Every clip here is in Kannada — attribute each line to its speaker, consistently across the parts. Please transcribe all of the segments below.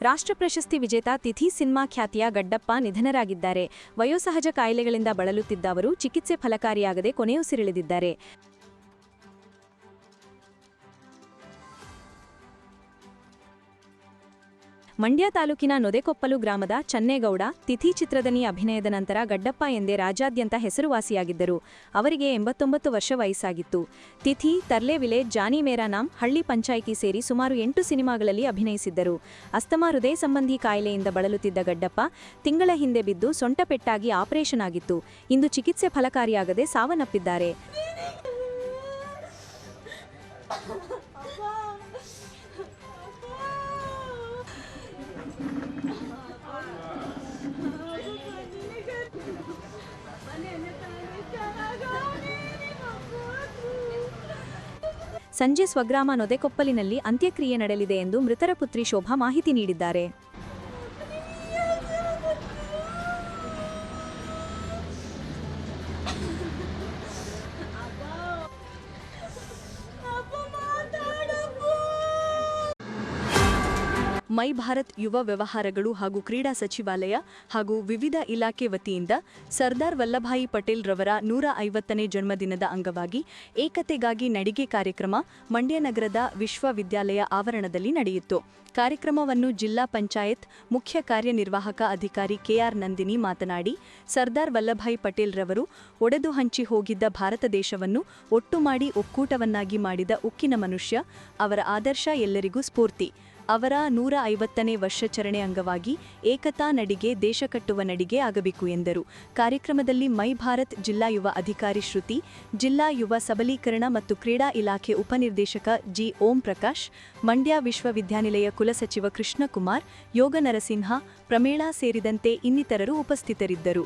Speaker 1: ರಾಷ್ಟ್ರ ಪ್ರಶಸ್ತಿ ವಿಜೇತ ತಿಥಿ ಸಿನಿಮಾ ಖ್ಯಾತಿಯ ಗಡ್ಡಪ್ಪ ನಿಧನರಾಗಿದ್ದಾರೆ. ವಯೋಸಹಜ ಕಾಯಿಲೆಗಳಿಂದ ಬಳಲುತ್ತಿದ್ದ ಅವರು ಚಿಕಿತ್ಸೆ ಫಲಕಾರಿಯಾಗದೆ ಕೊನೆಯುಸಿರೆಳೆದಿದ್ದಾರೆ. ಮಂಡ್ಯ ತಾಲೂಕಿನ ನೊದೆಕೊಪ್ಪಲು ಗ್ರಾಮದ ಚನ್ನೇಗೌಡ ತಿಥಿ ಚಿತ್ರದನಿ ಅಭಿನಯದ ನಂತರ ಗಡ್ಡಪ್ಪ ಎಂದೇ ರಾಜ್ಯಾದ್ಯಂತ ಹೆಸರುವಾಸಿಯಾಗಿದ್ದರು. ಅವರಿಗೆ 89 ವರ್ಷ ವಯಸ್ಸಾಗಿತ್ತು. ತಿಥಿ, ತರ್ಲೆ ವಿಲೇಜ್, ಜಾನಿ ಮೇರಾ ನಾಮ್, ಹಳ್ಳಿ ಪಂಚಾಯಿತಿ ಸೇರಿ ಸುಮಾರು 8 ಸಿನಿಮಾಗಳಲ್ಲಿ ಅಭಿನಯಿಸಿದ್ದರು. ಅಸ್ತಮಾ ಹೃದಯ ಸಂಬಂಧಿ ಕಾಯಿಲೆಯಿಂದ ಬಳಲುತ್ತಿದ್ದ ಗಡ್ಡಪ್ಪ ತಿಂಗಳ ಹಿಂದೆ ಬಿದ್ದು ಸೊಂಟ ಪೆಟ್ಟಾಗಿ ಆಪರೇಷನ್ ಆಗಿತ್ತು. ಇಂದು ಚಿಕಿತ್ಸೆ ಫಲಕಾರಿಯಾಗದೆ ಸಾವನ್ನಪ್ಪಿದ್ದಾರೆ. ಸಂಜೆ ಸ್ವಗ್ರಾಮ ನೊದೆಕೊಪ್ಪಲಿನಲ್ಲಿ ಅಂತ್ಯಕ್ರಿಯೆ ನಡೆಯಲಿದೆ ಎಂದು ಮೃತರ ಪುತ್ರಿ ಶೋಭಾ ಮಾಹಿತಿ ನೀಡಿದ್ದಾರೆ. ಮೈ ಭಾರತ್ ಯುವ ವ್ಯವಹಾರಗಳು ಹಾಗೂ ಕ್ರೀಡಾ ಸಚಿವಾಲಯ ಹಾಗೂ ವಿವಿಧ ಇಲಾಖೆ ವತಿಯಿಂದ ಸರ್ದಾರ್ ವಲ್ಲಭಾಯಿ ಪಟೇಲ್ ರವರ 150ನೇ ಜನ್ಮದಿನದ ಅಂಗವಾಗಿ ಏಕತೆಗಾಗಿ ನಡಿಗೆ ಕಾರ್ಯಕ್ರಮ ಮಂಡ್ಯ ನಗರದ ವಿಶ್ವವಿದ್ಯಾಲಯ ಆವರಣದಲ್ಲಿ ನಡೆಯಿತು. ಕಾರ್ಯಕ್ರಮವನ್ನು ಜಿಲ್ಲಾ ಪಂಚಾಯತ್ ಮುಖ್ಯ ಕಾರ್ಯನಿರ್ವಾಹಕ ಅಧಿಕಾರಿ ಕೆಆರ್ ನಂದಿನಿ ಮಾತನಾಡಿ, ಸರ್ದಾರ್ ವಲ್ಲಭಾಯಿ ಪಟೇಲ್ ರವರು ಒಡೆದು ಹಂಚಿ ಹೋಗಿದ್ದ ಭಾರತ ದೇಶವನ್ನು ಒಟ್ಟು ಮಾಡಿ ಒಕ್ಕೂಟವನ್ನಾಗಿ ಮಾಡಿದ ಉಕ್ಕಿನ ಮನುಷ್ಯ. ಅವರ ಆದರ್ಶ ಎಲ್ಲರಿಗೂ ಸ್ಫೂರ್ತಿ. ಅವರ 150ನೇ ವರ್ಷಾಚರಣೆ ಅಂಗವಾಗಿ ಏಕತಾ ನಡಿಗೆ ದೇಶ ಕಟ್ಟುವ ನಡಿಗೆ ಆಗಬೇಕು ಎಂದರು. ಕಾರ್ಯಕ್ರಮದಲ್ಲಿ ಮೈ ಭಾರತ್ ಜಿಲ್ಲಾ ಯುವ ಅಧಿಕಾರಿ ಶ್ರುತಿ, ಜಿಲ್ಲಾ ಯುವ ಸಬಲೀಕರಣ ಮತ್ತು ಕ್ರೀಡಾ ಇಲಾಖೆ ಉಪನಿರ್ದೇಶಕ ಜಿ ಓಂ ಪ್ರಕಾಶ್, ಮಂಡ್ಯ ವಿಶ್ವವಿದ್ಯಾನಿಲಯ ಕುಲಸಚಿವ ಕೃಷ್ಣಕುಮಾರ್, ಯೋಗ ನರಸಿಂಹ, ಪ್ರಮೇಳಾ ಸೇರಿದಂತೆ ಇನ್ನಿತರರು ಉಪಸ್ಥಿತರಿದ್ದರು.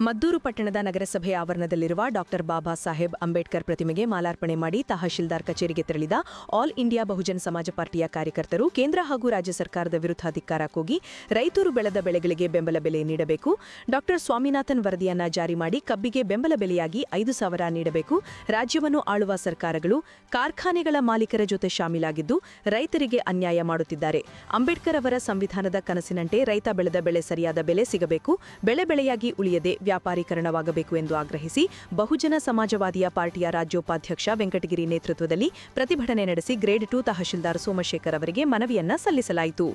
Speaker 1: ಮದ್ದೂರು ಪಟ್ಟಣದ ನಗರಸಭೆ ಆವರಣದಲ್ಲಿರುವ ಡಾಕ್ಟರ್ ಬಾಬಾ ಸಾಹೇಬ್ ಅಂಬೇಡ್ಕರ್ ಪ್ರತಿಮೆಗೆ ಮಾಲಾರ್ಪಣೆ ಮಾಡಿ ತಹಶೀಲ್ದಾರ್ ಕಚೇರಿಗೆ ತೆರಳಿದ ಆಲ್ ಇಂಡಿಯಾ ಬಹುಜನ ಸಮಾಜ ಪಾರ್ಟಿಯ ಕಾರ್ಯಕರ್ತರು ಕೇಂದ್ರ ಹಾಗೂ ರಾಜ್ಯ ಸರ್ಕಾರದ ವಿರುದ್ಧ ಧಿಕ್ಕಾರ ಕೂಗಿ ರೈತರು ಬೆಳೆದ ಬೆಳೆಗಳಿಗೆ ಬೆಂಬಲ ಬೆಲೆ ನೀಡಬೇಕು, ಡಾಕ್ಟರ್ ಸ್ವಾಮಿನಾಥನ್ ವರದಿಯನ್ನ ಜಾರಿ ಮಾಡಿ ಕಬ್ಬಿಗೆ ಬೆಂಬಲ ಬೆಲೆಯಾಗಿ 5,000 ನೀಡಬೇಕು, ರಾಜ್ಯವನ್ನು ಆಳುವ ಸರ್ಕಾರಗಳು ಕಾರ್ಖಾನೆಗಳ ಮಾಲೀಕರ ಜೊತೆ ಶಾಮೀಲಾಗಿದ್ದು ರೈತರಿಗೆ ಅನ್ಯಾಯ ಮಾಡುತ್ತಿದ್ದಾರೆ. ಅಂಬೇಡ್ಕರ್ ಅವರ ಸಂವಿಧಾನದ ಕನಸಿನಂತೆ ರೈತ ಬೆಳೆದ ಬೆಳೆ ಸರಿಯಾದ ಬೆಲೆ ಸಿಗಬೇಕು, ಬೆಳೆಯಾಗಿ ಉಳಿಯದೆ ವ್ಯಾಪಾರೀಕರಣವಾಗಬೇಕು ಎಂದು ಆಗ್ರಹಿಸಿ ಬಹುಜನ ಸಮಾಜವಾದಿಯ ಪಾರ್ಟಿಯ ರಾಜ್ಯೋಪಾಧ್ಯಕ್ಷ ವೆಂಕಟಗಿರಿ ನೇತೃತ್ವದಲ್ಲಿ ಪ್ರತಿಭಟನೆ ನಡೆಸಿ ಗ್ರೇಡ್ 2 ತಹಶೀಲ್ದಾರ್ ಸೋಮಶೇಖರ್ ಅವರಿಗೆ ಮನವಿಯನ್ನ ಸಲ್ಲಿಸಲಾಯಿತು.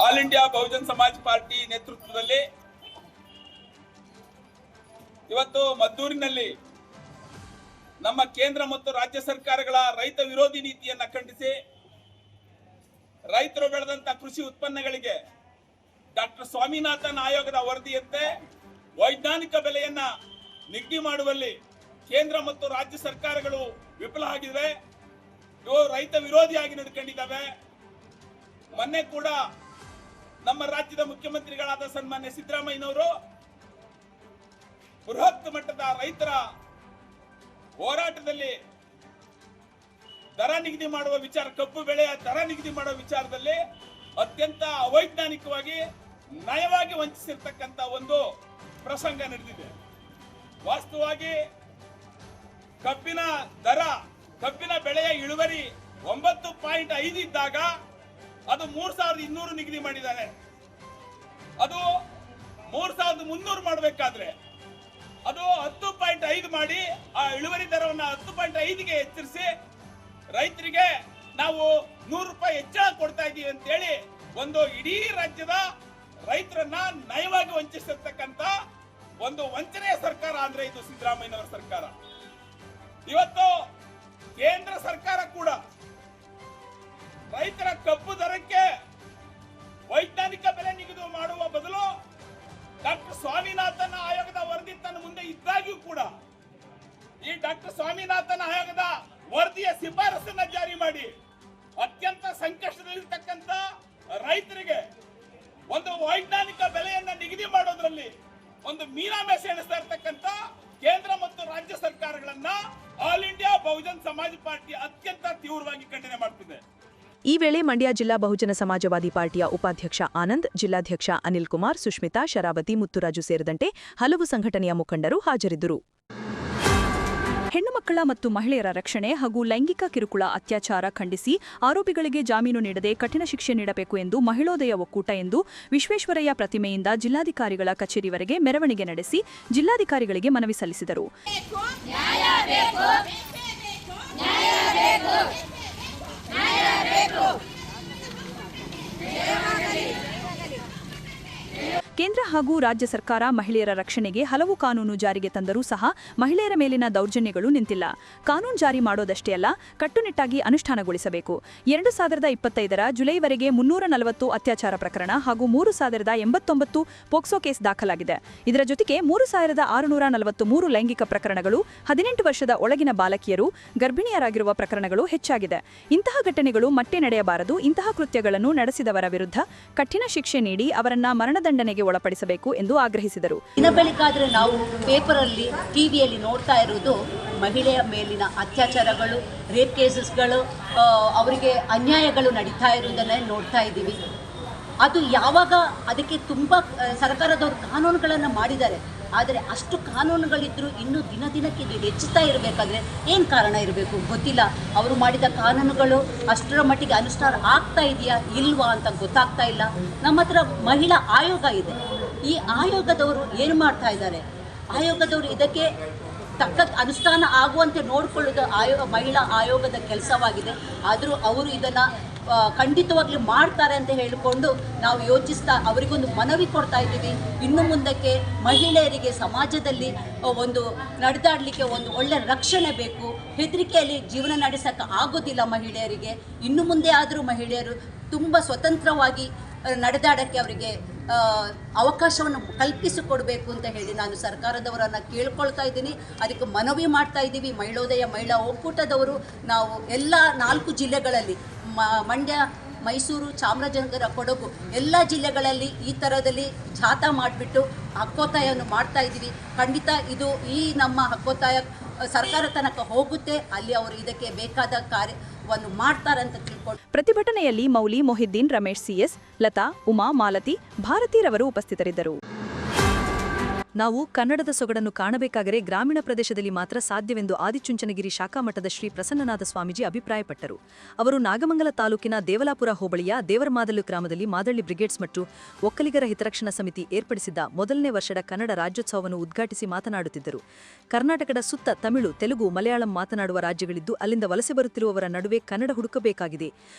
Speaker 2: All India Bahujan Samaj party ನೇತೃತ್ವದಲ್ಲಿ ಇವತ್ತು ಮದ್ದೂರಿನಲ್ಲಿ ನಮ್ಮ ಕೇಂದ್ರ ಮತ್ತು ರಾಜ್ಯ ಸರ್ಕಾರಗಳ ರೈತ ವಿರೋಧಿ ನೀತಿಯನ್ನು ಖಂಡಿಸಿ ರೈತರು ಬೆಳೆದಂತ ಕೃಷಿ ಉತ್ಪನ್ನಗಳಿಗೆ ಡಾಕ್ಟರ್ ಸ್ವಾಮಿನಾಥನ್ ಆಯೋಗದ ವರದಿಯಂತೆ ವೈಜ್ಞಾನಿಕ ಬೆಲೆಯನ್ನ ನಿಗದಿ ಮಾಡುವಲ್ಲಿ ಕೇಂದ್ರ ಮತ್ತು ರಾಜ್ಯ ಸರ್ಕಾರಗಳು ವಿಫಲ ಆಗಿವೆ. ಇವು ರೈತ ವಿರೋಧಿಯಾಗಿ ನಡ್ಕೊಂಡಿದ್ದಾವೆ. ಮೊನ್ನೆ ಕೂಡ ನಮ್ಮ ರಾಜ್ಯದ ಮುಖ್ಯಮಂತ್ರಿಗಳಾದ ಸನ್ಮಾನ್ಯ ಸಿದ್ದರಾಮಯ್ಯನವರು ಬೃಹತ್ ಮಟ್ಟದ ರೈತರ ಹೋರಾಟದಲ್ಲಿ ದರ ನಿಗದಿ ಮಾಡುವ ವಿಚಾರ, ಕಬ್ಬು ಬೆಳೆಯ ದರ ನಿಗದಿ ಮಾಡುವ ವಿಚಾರದಲ್ಲಿ ಅತ್ಯಂತ ಅವೈಜ್ಞಾನಿಕವಾಗಿ ನಯವಾಗಿ ವಂಚಿಸಿರ್ತಕ್ಕಂಥ ಒಂದು ಪ್ರಸಂಗ ನಡೆದಿದೆ. ವಾಸ್ತವವಾಗಿ ಕಬ್ಬಿನ ದರ, ಕಬ್ಬಿನ ಬೆಳೆಯ ಇಳುವರಿ 9.5 ಇದ್ದಾಗ ಅದು 3200 ನಿಗದಿ ಮಾಡಿದ್ದಾರೆ. ಅದು 3300 ಮಾಡಬೇಕಾದ್ರೆ ಅದು 10.5 ಮಾಡಿ ಆ ಇಳುವರಿ ದರವನ್ನು 10.5ಗೆ ಎಚ್ಚರಿಸಿ ರೈತರಿಗೆ ನಾವು 100 ರೂಪಾಯಿ ಹೆಚ್ಚಳ ಕೊಡ್ತಾ ಇದೀವಿ ಅಂತ ಹೇಳಿ ಒಂದು ಇಡೀ ರಾಜ್ಯದ ರೈತರನ್ನ ನಯವಾಗಿ ವಂಚಿಸಿರ್ತಕ್ಕಂಥ ಒಂದು ವಂಚನೆಯ ಸರ್ಕಾರ ಅಂದ್ರೆ ಇದು ಸಿದ್ದರಾಮಯ್ಯನವರ ಸರ್ಕಾರ. ಇವತ್ತು ಕೇಂದ್ರ ಸರ್ಕಾರ ಕೂಡ ರೈತರ ಕಬ್ಬು ದರಕ್ಕೆ ವೈಜ್ಞಾನಿಕ ಬೆಲೆ ನಿಗದಿ ಮಾಡುವ ಬದಲು ಡಾಕ್ಟರ್ ಸ್ವಾಮಿನಾಥನ್ ಆಯೋಗದ ವರದಿ ತನ್ನ ಮುಂದೆ ಇದ್ದಾಗ್ಯೂ ಕೂಡ ಈ ಡಾಕ್ಟರ್ ಸ್ವಾಮಿನಾಥನ್ ಆಯೋಗದ ವರದಿಯ ಶಿಫಾರಸನ್ನ ಜಾರಿ ಮಾಡಿ ಅತ್ಯಂತ ಸಂಕಷ್ಟದಲ್ಲಿರ್ತಕ್ಕಂಥ ರೈತರಿಗೆ ಒಂದು ವೈಜ್ಞಾನಿಕ ಬೆಲೆಯನ್ನ ನಿಗದಿ ಮಾಡೋದ್ರಲ್ಲಿ ಒಂದು ಮೀನಾಮೇಷ ಎಣಿಸ್ತಾ ಇರ್ತಕ್ಕಂಥ ಕೇಂದ್ರ ಮತ್ತು ರಾಜ್ಯ ಸರ್ಕಾರಗಳನ್ನ ಆಲ್ ಇಂಡಿಯಾ ಬಹುಜನ್ ಸಮಾಜ ಪಾರ್ಟಿ ಅತ್ಯಂತ ತೀವ್ರವಾಗಿ ಖಂಡನೆ ಮಾಡ್ತಿದೆ.
Speaker 1: ಈ ವೇಳೆ ಮಂಡ್ಯ ಜಿಲ್ಲಾ ಬಹುಜನ ಸಮಾಜವಾದಿ ಪಾರ್ಟಿಯ ಉಪಾಧ್ಯಕ್ಷ ಆನಂದ್, ಜಿಲ್ಲಾಧ್ಯಕ್ಷ ಅನಿಲ್ ಕುಮಾರ್, ಸುಷ್ಮಿತಾ, ಶರಾವತಿ, ಮುತ್ತುರಾಜು ಸೇರಿದಂತೆ ಹಲವು ಸಂಘಟನೆಯ ಮುಖಂಡರು ಹಾಜರಿದ್ದರು. ಹೆಣ್ಣು ಮಕ್ಕಳ ಮತ್ತು ಮಹಿಳೆಯರ ರಕ್ಷಣೆ ಹಾಗೂ ಲೈಂಗಿಕ ಕಿರುಕುಳ ಅತ್ಯಾಚಾರ ಖಂಡಿಸಿ ಆರೋಪಿಗಳಿಗೆ ಜಾಮೀನು ನೀಡದೆ ಕಠಿಣ ಶಿಕ್ಷೆ ನೀಡಬೇಕು ಎಂದು ಮಹಿಳೋದಯ ಒಕ್ಕೂಟ ಎಂದು ವಿಶ್ವೇಶ್ವರಯ್ಯ ಪ್ರತಿಮೆಯಿಂದ ಜಿಲ್ಲಾಧಿಕಾರಿಗಳ ಕಚೇರಿವರೆಗೆ ಮೆರವಣಿಗೆ ನಡೆಸಿ ಜಿಲ್ಲಾಧಿಕಾರಿಗಳಿಗೆ ಮನವಿ ಸಲ್ಲಿಸಿದರು. ಕೇಂದ್ರ ಹಾಗೂ ರಾಜ್ಯ ಸರ್ಕಾರ ಮಹಿಳೆಯರ ರಕ್ಷಣೆಗೆ ಹಲವು ಕಾನೂನು ಜಾರಿಗೆ ತಂದರೂ ಸಹ ಮಹಿಳೆಯರ ಮೇಲಿನ ದೌರ್ಜನ್ಯಗಳು ನಿಂತಿಲ್ಲ. ಕಾನೂನು ಜಾರಿ ಮಾಡೋದಷ್ಟೇ ಅಲ್ಲ, ಕಟ್ಟುನಿಟ್ಟಾಗಿ ಅನುಷ್ಠಾನಗೊಳಿಸಬೇಕು. 2025ರ ಜುಲೈವರೆಗೆ 340 ಅತ್ಯಾಚಾರ ಪ್ರಕರಣ ಹಾಗೂ 3089 ಪೋಕ್ಸೋ ಕೇಸ್ ದಾಖಲಾಗಿದೆ. ಇದರ ಜೊತೆಗೆ 3643 ಲೈಂಗಿಕ ಪ್ರಕರಣಗಳು, 18 ವರ್ಷದ ಒಳಗಿನ ಬಾಲಕಿಯರು, ಗರ್ಭಿಣಿಯರಾಗಿರುವ ಪ್ರಕರಣಗಳು ಹೆಚ್ಚಾಗಿದೆ. ಇಂತಹ ಘಟನೆಗಳು ಮತ್ತೆ ನಡೆಯಬಾರದು. ಇಂತಹ ಕೃತ್ಯಗಳನ್ನು ನಡೆಸಿದವರ ವಿರುದ್ಧ ಕಠಿಣ ಶಿಕ್ಷೆ ನೀಡಿ ಅವರನ್ನ ಮರಣದಂಡನೆಗೆ ಒಳಪಡಿಸಬೇಕು ಎಂದು ಆಗ್ರಹಿಸಿದರು.
Speaker 3: ದಿನ ಬೆಳಗಾದ್ರೆ ನಾವು ಪೇಪರಲ್ಲಿ, ಟಿವಿಯಲ್ಲಿ ನೋಡ್ತಾ ಇರೋದು ಮಹಿಳೆಯ ಮೇಲಿನ ಅತ್ಯಾಚಾರಗಳು, ರೇಪ್ ಕೇಸಸ್ಗಳು, ಅವರಿಗೆ ಅನ್ಯಾಯಗಳು ನಡೀತಾ ಇರುವುದನ್ನೇ ನೋಡ್ತಾ ಇದ್ದೀವಿ. ಅದು ಯಾವಾಗ ಅದಕ್ಕೆ ತುಂಬ ಸರ್ಕಾರದವರು ಕಾನೂನುಗಳನ್ನು ಮಾಡಿದ್ದಾರೆ, ಆದರೆ ಅಷ್ಟು ಕಾನೂನುಗಳಿದ್ದರೂ ಇನ್ನೂ ದಿನ ದಿನಕ್ಕೆ ಇದು ಹೆಚ್ಚುತ್ತಾ ಇರಬೇಕಾದ್ರೆ ಏನು ಕಾರಣ ಇರಬೇಕು ಗೊತ್ತಿಲ್ಲ. ಅವರು ಮಾಡಿದ ಕಾನೂನುಗಳು ಅಷ್ಟರ ಮಟ್ಟಿಗೆ ಅನುಷ್ಠಾನ ಆಗ್ತಾ ಇದೆಯಾ ಇಲ್ವಾ ಅಂತ ಗೊತ್ತಾಗ್ತಾ ಇಲ್ಲ. ನಮ್ಮ ಹತ್ರ ಮಹಿಳಾ ಆಯೋಗ ಇದೆ. ಈ ಆಯೋಗದವರು ಏನು ಮಾಡ್ತಾ ಇದ್ದಾರೆ? ಆಯೋಗದವರು ಇದಕ್ಕೆ ತಕ್ಕ ಅನುಷ್ಠಾನ ಆಗುವಂತೆ ನೋಡಿಕೊಳ್ಳೋದು ಮಹಿಳಾ ಆಯೋಗದ ಕೆಲಸವಾಗಿದೆ. ಆದರೂ ಅವರು ಇದನ್ನು ಖಂಡಿತವಾಗ್ಲೂ ಮಾಡ್ತಾರೆ ಅಂತ ಹೇಳಿಕೊಂಡು ನಾವು ಯೋಚಿಸ್ತಾ ಅವರಿಗೊಂದು ಮನವಿ ಕೊಡ್ತಾ ಇದ್ದೀವಿ. ಇನ್ನು ಮುಂದಕ್ಕೆ ಮಹಿಳೆಯರಿಗೆ ಸಮಾಜದಲ್ಲಿ ಒಂದು ನಡೆದಾಡಲಿಕ್ಕೆ ಒಂದು ಒಳ್ಳೆ ರಕ್ಷಣೆ ಬೇಕು. ಹೆದರಿಕೆಯಲ್ಲಿ ಜೀವನ ನಡೆಸೋಕ್ಕೆ ಆಗೋದಿಲ್ಲ ಮಹಿಳೆಯರಿಗೆ. ಇನ್ನು ಮುಂದೆ ಆದರೂ ಮಹಿಳೆಯರು ತುಂಬ ಸ್ವತಂತ್ರವಾಗಿ ನಡೆದಾಡೋಕ್ಕೆ ಅವರಿಗೆ ಅವಕಾಶವನ್ನು ಕಲ್ಪಿಸಿಕೊಡಬೇಕು ಅಂತ ಹೇಳಿ ನಾನು ಸರ್ಕಾರದವರನ್ನು ಕೇಳ್ಕೊಳ್ತಾ ಇದ್ದೀನಿ. ಅದಕ್ಕೆ ಮನವಿ ಮಾಡ್ತಾ ಇದ್ದೀವಿ. ಮಹಿಳೋದಯ ಮಹಿಳಾ ಒಕ್ಕೂಟದವರು ನಾವು ಎಲ್ಲ 4 ಜಿಲ್ಲೆಗಳಲ್ಲಿ ಮಂಡ್ಯ, ಮೈಸೂರು, ಚಾಮರಾಜನಗರ, ಕೊಡಗು ಎಲ್ಲ ಜಿಲ್ಲೆಗಳಲ್ಲಿ ಈ ಥರದಲ್ಲಿ ಜಾಥಾ ಮಾಡಿಬಿಟ್ಟು ಹಕ್ಕೊತ್ತಾಯವನ್ನು ಮಾಡ್ತಾ ಇದ್ದೀವಿ. ಖಂಡಿತ ಇದು ಈ ನಮ್ಮ ಹಕ್ಕೊತ್ತಾಯ ಸರ್ಕಾರ ತನಕ ಹೋಗುತ್ತೆ. ಅಲ್ಲಿ ಅವರು ಇದಕ್ಕೆ ಬೇಕಾದ ಕಾರ್ಯವನ್ನು ಮಾಡ್ತಾರೆ ಅಂತ ತಿಳ್ಕೊಂಡು.
Speaker 1: ಪ್ರತಿಭಟನೆಯಲ್ಲಿ ಮೌಲಿ, ಮೊಹಿದ್ದೀನ್, ರಮೇಶ್ CS, ಲತಾ, ಉಮಾ, ಮಾಲತಿ, ಭಾರತೀರವರು ಉಪಸ್ಥಿತರಿದ್ದರು. ನಾವು ಕನ್ನಡದ ಸೊಗಡನ್ನು ಕಾಣಬೇಕಾದರೆ ಗ್ರಾಮೀಣ ಪ್ರದೇಶದಲ್ಲಿ ಮಾತ್ರ ಸಾಧ್ಯವೆಂದು ಆದಿಚುಂಚನಗಿರಿ ಶಾಖಾ ಮಠದ ಶ್ರೀ ಪ್ರಸನ್ನನಾಥ ಸ್ವಾಮೀಜಿ ಅಭಿಪ್ರಾಯಪಟ್ಟರು. ಅವರು ನಾಗಮಂಗಲ ತಾಲೂಕಿನ ದೇವಲಾಪುರ ಹೋಬಳಿಯ ದೇವರಮಾದಲ್ಲು ಗ್ರಾಮದಲ್ಲಿ ಮಾದಳ್ಳಿ ಬ್ರಿಗೇಡ್ಸ್ ಮತ್ತು ಒಕ್ಕಲಿಗರ ಹಿತರಕ್ಷಣಾ ಸಮಿತಿ ಏರ್ಪಡಿಸಿದ್ದ 1ನೇ ವರ್ಷದ ಕನ್ನಡ ರಾಜ್ಯೋತ್ಸವವನ್ನು ಉದ್ಘಾಟಿಸಿ ಮಾತನಾಡುತ್ತಿದ್ದರು. ಕರ್ನಾಟಕದ ಸುತ್ತ ತಮಿಳು, ತೆಲುಗು, ಮಲಯಾಳಂ ಮಾತನಾಡುವ ರಾಜ್ಯಗಳಿದ್ದು ಅಲ್ಲಿಂದ ವಲಸೆ ಬರುತ್ತಿರುವವರ ನಡುವೆ ಕನ್ನಡ ಹುಡುಕಬೇಕಾಗಿದೆ.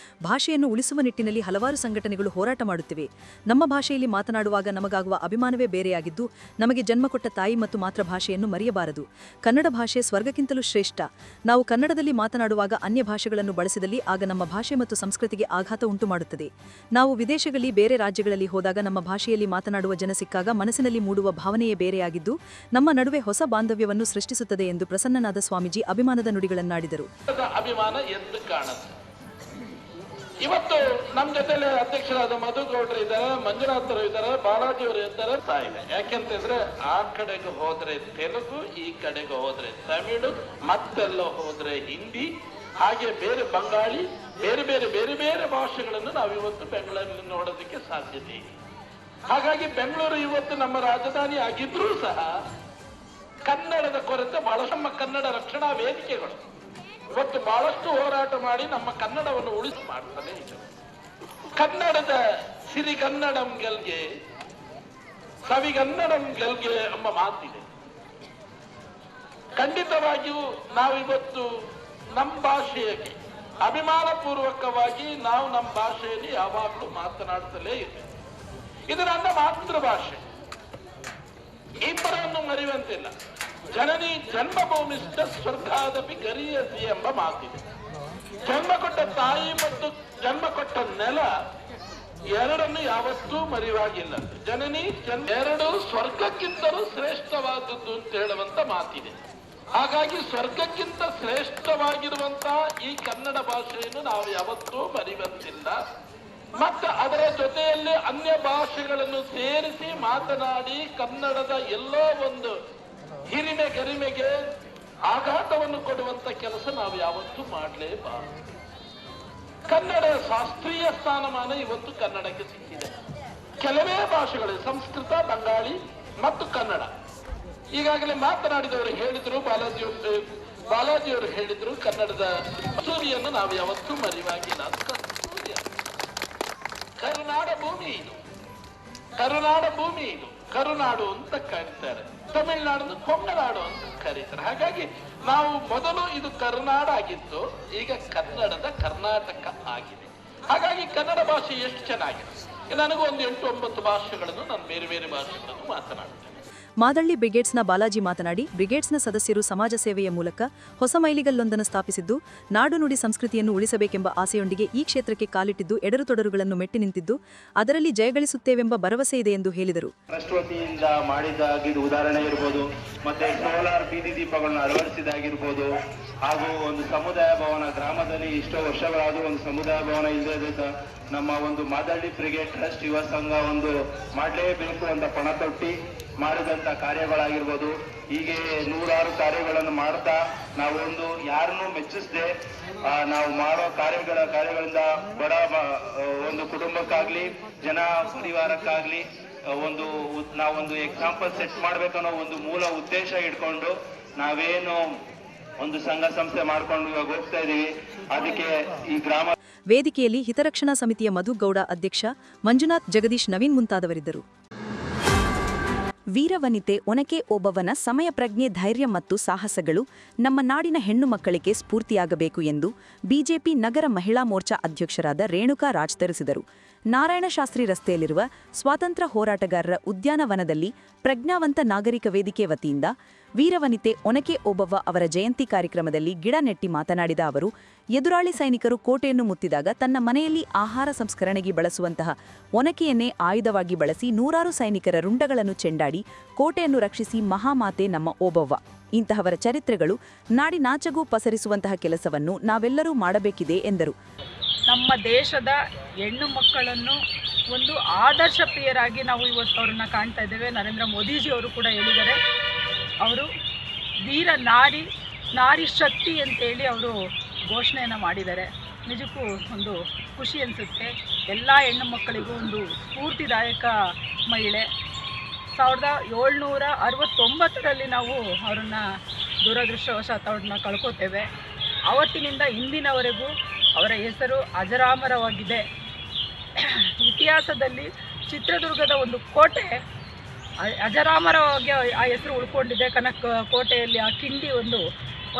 Speaker 1: ಭಾಷೆಯನ್ನು ಉಳಿಸುವ ನಿಟ್ಟಿನಲ್ಲಿ ಹಲವಾರು ಸಂಘಟನೆಗಳು ಹೋರಾಟ ಮಾಡುತ್ತಿವೆ. ನಮ್ಮ ಭಾಷೆಯಲ್ಲಿ ಮಾತನಾಡುವಾಗ ನಮಗಾಗುವ ಅಭಿಮಾನವೇ ಬೇರೆಯಾಗಿದ್ದು, ನಮಗೆ ನಮಗೆ ಜನ್ಮ ಕೊಟ್ಟ ತಾಯಿ ಮತ್ತು ಮಾತೃಭಾಷೆಯನ್ನು ಮರೆಯಬಾರದು. ಕನ್ನಡ ಭಾಷೆ ಸ್ವರ್ಗಕ್ಕಿಂತಲೂ ಶ್ರೇಷ್ಠ. ನಾವು ಕನ್ನಡದಲ್ಲಿ ಮಾತನಾಡುವಾಗ ಅನ್ಯ ಭಾಷೆಗಳನ್ನು ಬಳಸಿದಲ್ಲಿ ಆಗ ನಮ್ಮ ಭಾಷೆ ಮತ್ತು ಸಂಸ್ಕೃತಿಗೆ ಆಘಾತ ಉಂಟುಮಾಡುತ್ತದೆ. ನಾವು ವಿದೇಶಗಳಲ್ಲಿ ಬೇರೆ ರಾಜ್ಯಗಳಲ್ಲಿ ಹೋದಾಗ ನಮ್ಮ ಭಾಷೆಯಲ್ಲಿ ಮಾತನಾಡುವ ಜನ ಸಿಕ್ಕಾಗ ಮನಸ್ಸಿನಲ್ಲಿ ಮೂಡುವ ಭಾವನೆಯೇ ಬೇರೆಯಾಗಿದ್ದು ನಮ್ಮ ನಡುವೆ ಹೊಸ ಬಾಂಧವ್ಯವನ್ನು ಸೃಷ್ಟಿಸುತ್ತದೆ ಎಂದು ಪ್ರಸನ್ನನಾದ ಸ್ವಾಮೀಜಿ ಅಭಿಮಾನದ ನುಡಿಗಳನ್ನಾಡಿದರು.
Speaker 4: ಅಭಿಮಾನ ಎಂದು ಕಾಣುತ್ತೆ. ಇವತ್ತು ನಮ್ಮ ಜೊತೆಲಿ ಅಧ್ಯಕ್ಷರಾದ ಮಧುಗೌಡರು ಇದ್ದಾರೆ, ಮಂಜುನಾಥರು ಇದ್ದಾರೆ, ಬಾಲಾಜಿಯವರು ಇದ್ದಾರೆ. ಯಾಕೆಂತಂದ್ರೆ ಆ ಕಡೆಗೆ ಹೋದ್ರೆ ತೆಲುಗು, ಈ ಕಡೆಗೆ ಹೋದ್ರೆ ತಮಿಳು, ಮತ್ತೆಲ್ಲ ಹೋದ್ರೆ ಹಿಂದಿ, ಹಾಗೆ ಬೇರೆ ಬಂಗಾಳಿ, ಬೇರೆ ಬೇರೆ ಬೇರೆ ಬೇರೆ ಭಾಷೆಗಳನ್ನು ನಾವು ಇವತ್ತು ಬೆಂಗಳೂರಲ್ಲಿ ನೋಡೋದಕ್ಕೆ ಸಾಧ್ಯತೆ ಇದೆ. ಹಾಗಾಗಿ ಬೆಂಗಳೂರು ಇವತ್ತು ನಮ್ಮ ರಾಜಧಾನಿ ಆಗಿದ್ರೂ ಸಹ ಕನ್ನಡದ ಕೊರತೆ ಬಹಳಷ್ಟು. ನಮ್ಮ ಕನ್ನಡ ರಕ್ಷಣಾ ವೇದಿಕೆಗಳು ಇವತ್ತು ಬಹಳಷ್ಟು ಹೋರಾಟ ಮಾಡಿ ನಮ್ಮ ಕನ್ನಡವನ್ನು ಉಳಿಸಿ ಮಾಡ್ತಾನೆ ಇದೆ. ಕನ್ನಡದ ಸಿರಿಗನ್ನಡಂ ಗೆಲ್ಗೆ ಸವಿಗನ್ನಡಂ ಗೆಲ್ಗೆ ಎಂಬ ಮಾತಿದೆ. ಖಂಡಿತವಾಗಿಯೂ ನಾವಿವತ್ತು ನಮ್ಮ ಭಾಷೆಗೆ ಅಭಿಮಾನ ಪೂರ್ವಕವಾಗಿ ನಾವು ನಮ್ಮ ಭಾಷೆಯಲ್ಲಿ ಯಾವಾಗಲೂ ಮಾತನಾಡ್ತಲೇ ಇದ್ದೇವೆ. ಇದು ನನ್ನ ಮಾತೃಭಾಷೆ, ಇಬ್ಬರನ್ನು ಮರೆಯುವಂತಿಲ್ಲ. ಜನನಿ ಜನ್ಮಭೂಮಿಷ್ಠ ಸ್ವರ್ಗಾದಪಿ ಗರಿಯಸಿ ಎಂಬ ಮಾತಿದೆ. ಜನ್ಮ ಕೊಟ್ಟ ತಾಯಿ ಮತ್ತು ಜನ್ಮ ಕೊಟ್ಟ ನೆಲ ಎರಡನ್ನು ಯಾವತ್ತೂ ಮರೆಯುವಾಗಿಲ್ಲ. ಜನನಿ ಎರಡು ಸ್ವರ್ಗಕ್ಕಿಂತಲೂ ಶ್ರೇಷ್ಠವಾದದ್ದು ಅಂತ ಹೇಳುವಂತ ಮಾತಿದೆ. ಹಾಗಾಗಿ ಸ್ವರ್ಗಕ್ಕಿಂತ ಶ್ರೇಷ್ಠವಾಗಿರುವಂತಹ ಈ ಕನ್ನಡ ಭಾಷೆಯನ್ನು ನಾವು ಯಾವತ್ತೂ ಮರೆಯುವಂತಿಲ್ಲ. ಮತ್ತು ಅದರ ಜೊತೆಯಲ್ಲಿ ಅನ್ಯ ಭಾಷೆಗಳನ್ನು ಸೇರಿಸಿ ಮಾತನಾಡಿ ಕನ್ನಡದ ಎಲ್ಲೋ ಒಂದು ಹಿರಿಮೆ ಗರಿಮೆಗೆ ಆಘಾತವನ್ನು ಕೊಡುವಂತ ಕೆಲಸ ನಾವು ಯಾವತ್ತೂ ಮಾಡಲೇಬಾರದು. ಕನ್ನಡ ಶಾಸ್ತ್ರೀಯ ಸ್ಥಾನಮಾನ ಇವತ್ತು ಕನ್ನಡಕ್ಕೆ ಸಿಕ್ಕಿದೆ. ಕೆಲವೇ ಭಾಷೆಗಳು ಸಂಸ್ಕೃತ, ಬಂಗಾಳಿ ಮತ್ತು ಕನ್ನಡ. ಈಗಾಗಲೇ ಮಾತನಾಡಿದವರು ಹೇಳಿದ್ರು, ಬಾಲಾಜಿಯವರು ಹೇಳಿದ್ರು, ಕನ್ನಡದ ಕಸ್ತೂರಿಯನ್ನು ನಾವು ಯಾವತ್ತೂ ಮರೆಯುವಾಗಿಲ್ಲ. ಕರುನಾಡ ಭೂಮಿ ಇದು, ಕರುನಾಡ ಭೂಮಿ ಇದು. ಕರುನಾಡು ಅಂತ ಕರೀತಾರೆ, ತಮಿಳುನಾಡು ಕೊಂಗನಾಡು ಅಂತ ಕರೀತಾರೆ. ಹಾಗಾಗಿ ನಾವು ಮೊದಲು ಇದು ಕರುನಾಡಾಗಿತ್ತು, ಈಗ ಕನ್ನಡದ ಕರ್ನಾಟಕ ಆಗಿದೆ. ಹಾಗಾಗಿ ಕನ್ನಡ ಭಾಷೆ ಎಷ್ಟು ಚೆನ್ನಾಗಿದೆ. ನನಗೂ ಒಂದು 8-9 ಭಾಷೆಗಳನ್ನು ನಾನು ಬೇರೆ ಬೇರೆ ಭಾಷೆಗಳನ್ನು ಮಾತನಾಡ್ತೇನೆ.
Speaker 1: ಮಾದಳ್ಳಿ ಬ್ರಿಗೇಡ್ಸ್ನ ಬಾಲಾಜಿ ಮಾತನಾಡಿ, ಬ್ರಿಗೇಡ್ಸ್ನ ಸದಸ್ಯರು ಸಮಾಜ ಸೇವೆಯ ಮೂಲಕ ಹೊಸ ಮೈಲಿಗಲ್ಲೊಂದನ್ನು ಸ್ಥಾಪಿಸಿದ್ದು, ನಾಡು ನುಡಿ ಸಂಸ್ಕೃತಿಯನ್ನು ಉಳಿಸಬೇಕೆಂಬ ಆಸೆಯೊಂದಿಗೆ ಈ ಕ್ಷೇತ್ರಕ್ಕೆ ಕಾಲಿಟ್ಟಿದ್ದು, ಎಡರುತೊಡರುಗಳನ್ನು ಮೆಟ್ಟಿ ನಿಂತಿದ್ದು, ಅದರಲ್ಲಿ ಜಯಗಳಿಸುತ್ತೇವೆಂಬ ಭರವಸೆ ಇದೆ ಎಂದು ಹೇಳಿದರು.
Speaker 5: ಟ್ರಸ್ಟ್ ವತಿಯಿಂದ ಮಾಡಿದಾಗಿದ್ದು ಉದಾಹರಣೆ ಇರಬಹುದು, ಮತ್ತೆ ಸೋಲಾರ್ ಬೀದಿ ದೀಪಗಳನ್ನು ಅಳವಡಿಸಿದಾಗಿರ್ಬೋದು, ಹಾಗೂ ಒಂದು ಸಮುದಾಯ ಭವನ ಗ್ರಾಮದಲ್ಲಿ ಇಷ್ಟೋ ವರ್ಷಗಳಾದರೂ ಒಂದು ಸಮುದಾಯ ಭವನ ಇಲ್ಲದೆ ನಮ್ಮ ಒಂದು ಮಾದಳ್ಳಿ ಬ್ರಿಗೇಡ್ ಟ್ರಸ್ಟ್ ಯುವ ಸಂಘ ಒಂದು ಮಾಡಲೇಬೇಕು ಅಂತ ಪಣ ತೊಟ್ಟಿ ಮಾಡಿದಂಥ ಕಾರ್ಯಗಳಾಗಿರ್ಬೋದು. ಹೀಗೆ 100 ಕಾರ್ಯಗಳನ್ನು ಮಾಡ್ತಾ ನಾವೊಂದು ಯಾರನ್ನೂ ಮೆಚ್ಚಿಸದೆ ನಾವು ಮಾಡೋ ಕಾರ್ಯಗಳಿಂದ ಬಡ ಒಂದು ಕುಟುಂಬಕ್ಕಾಗ್ಲಿ ಜನ ಪರಿವಾರಕ್ಕಾಗ್ಲಿ ನಾವೊಂದು ಎಕ್ಸಾಂಪಲ್ ಸೆಟ್ ಮಾಡ್ಬೇಕನ್ನೋ ಒಂದು ಮೂಲ ಉದ್ದೇಶ ಇಟ್ಕೊಂಡು ನಾವೇನು ಒಂದು ಸಂಘ ಸಂಸ್ಥೆ ಮಾಡ್ಕೊಂಡು ಇವಾಗ ಹೋಗ್ತಾ ಇದೀವಿ. ಅದಕ್ಕೆ ಈ ಗ್ರಾಮ
Speaker 1: ವೇದಿಕೆಯಲ್ಲಿ ಹಿತರಕ್ಷಣಾ ಸಮಿತಿಯ ಮಧುಗೌಡ ಅಧ್ಯಕ್ಷ, ಮಂಜುನಾಥ್, ಜಗದೀಶ್, ನವೀನ್ ಮುಂತಾದವರಿದ್ದರು. ವೀರವನಿತೆ ಒನಕೆ ಓಬವ್ವನ ಸಮಯ ಪ್ರಜ್ಞೆ, ಧೈರ್ಯ ಮತ್ತು ಸಾಹಸಗಳು ನಮ್ಮ ನಾಡಿನ ಹೆಣ್ಣು ಮಕ್ಕಳಿಗೆ ಸ್ಫೂರ್ತಿಯಾಗಬೇಕು ಎಂದು ಬಿಜೆಪಿ ನಗರ ಮಹಿಳಾ ಮೋರ್ಚಾ ಅಧ್ಯಕ್ಷರಾದ ರೇಣುಕಾ ರಾಜ್ ತಿಳಿಸಿದರು. ನಾರಾಯಣಶಾಸ್ತ್ರಿ ರಸ್ತೆಯಲ್ಲಿರುವ ಸ್ವಾತಂತ್ರ್ಯ ಹೋರಾಟಗಾರರ ಉದ್ಯಾನವನದಲ್ಲಿ ಪ್ರಜ್ಞಾವಂತ ನಾಗರಿಕ ವೇದಿಕೆ ವತಿಯಿಂದ ವೀರವನಿತೆ ಒನಕೆ ಓಬವ್ವ ಅವರ ಜಯಂತಿ ಕಾರ್ಯಕ್ರಮದಲ್ಲಿ ಗಿಡ ನೆಟ್ಟಿ ಮಾತನಾಡಿದ ಅವರು, ಎದುರಾಳಿ ಸೈನಿಕರು ಕೋಟೆಯನ್ನು ಮುತ್ತಿದಾಗ ತನ್ನ ಮನೆಯಲ್ಲಿ ಆಹಾರ ಸಂಸ್ಕರಣೆಗೆ ಬಳಸುವಂತಹ ಒನಕೆಯನ್ನೇ ಆಯುಧವಾಗಿ ಬಳಸಿ 100 ಸೈನಿಕರ ರುಂಡಗಳನ್ನು ಚೆಂಡಾಡಿ ಕೋಟೆಯನ್ನು ರಕ್ಷಿಸಿ ಮಹಾಮಾತೆ ನಮ್ಮ ಓಬವ್ವ. ಇಂತಹವರ ಚರಿತ್ರೆಗಳು ನಾಡಿನಾಚೆಗೂ ಪಸರಿಸುವಂತಹ ಕೆಲಸವನ್ನು ನಾವೆಲ್ಲರೂ ಮಾಡಬೇಕಿದೆ ಎಂದರು.
Speaker 6: ನಮ್ಮ ದೇಶದ ಹೆಣ್ಣು ಮಕ್ಕಳನ್ನು ಒಂದು ಆದರ್ಶ ಪ್ರಿಯರಾಗಿ ನಾವು ಇವತ್ತು ಅವ್ರನ್ನ ಕಾಣ್ತಾ ಇದ್ದೇವೆ. ನರೇಂದ್ರ ಮೋದಿಜಿಯವರು ಕೂಡ ಹೇಳಿದ್ದಾರೆ, ಅವರು ವೀರ ನಾರಿ ಶಕ್ತಿ ಅಂತೇಳಿ ಅವರು ಘೋಷಣೆಯನ್ನು ಮಾಡಿದ್ದಾರೆ. ನಿಜಕ್ಕೂ ಒಂದು ಖುಷಿ ಅನಿಸುತ್ತೆ. ಎಲ್ಲ ಹೆಣ್ಣು ಮಕ್ಕಳಿಗೂ ಒಂದು ಸ್ಫೂರ್ತಿದಾಯಕ ಮಹಿಳೆ. 1769ರಲ್ಲಿ ನಾವು ಅವರನ್ನು ದುರದೃಷ್ಟವಶಾತ್ ಅವ್ರನ್ನ ಕಳ್ಕೋತೇವೆ. ಆವತ್ತಿನಿಂದ ಇಂದಿನವರೆಗೂ ಅವರ ಹೆಸರು ಅಜರಾಮರವಾಗಿದೆ. ಇತಿಹಾಸದಲ್ಲಿ ಚಿತ್ರದುರ್ಗದ ಒಂದು ಕೋಟೆ ಅಜರಾಮರವಾಗಿ ಆ ಹೆಸರು ಉಳ್ಕೊಂಡಿದೆ. ಕೋಟೆಯಲ್ಲಿ ಆ ಕಿಂಡಿ ಒಂದು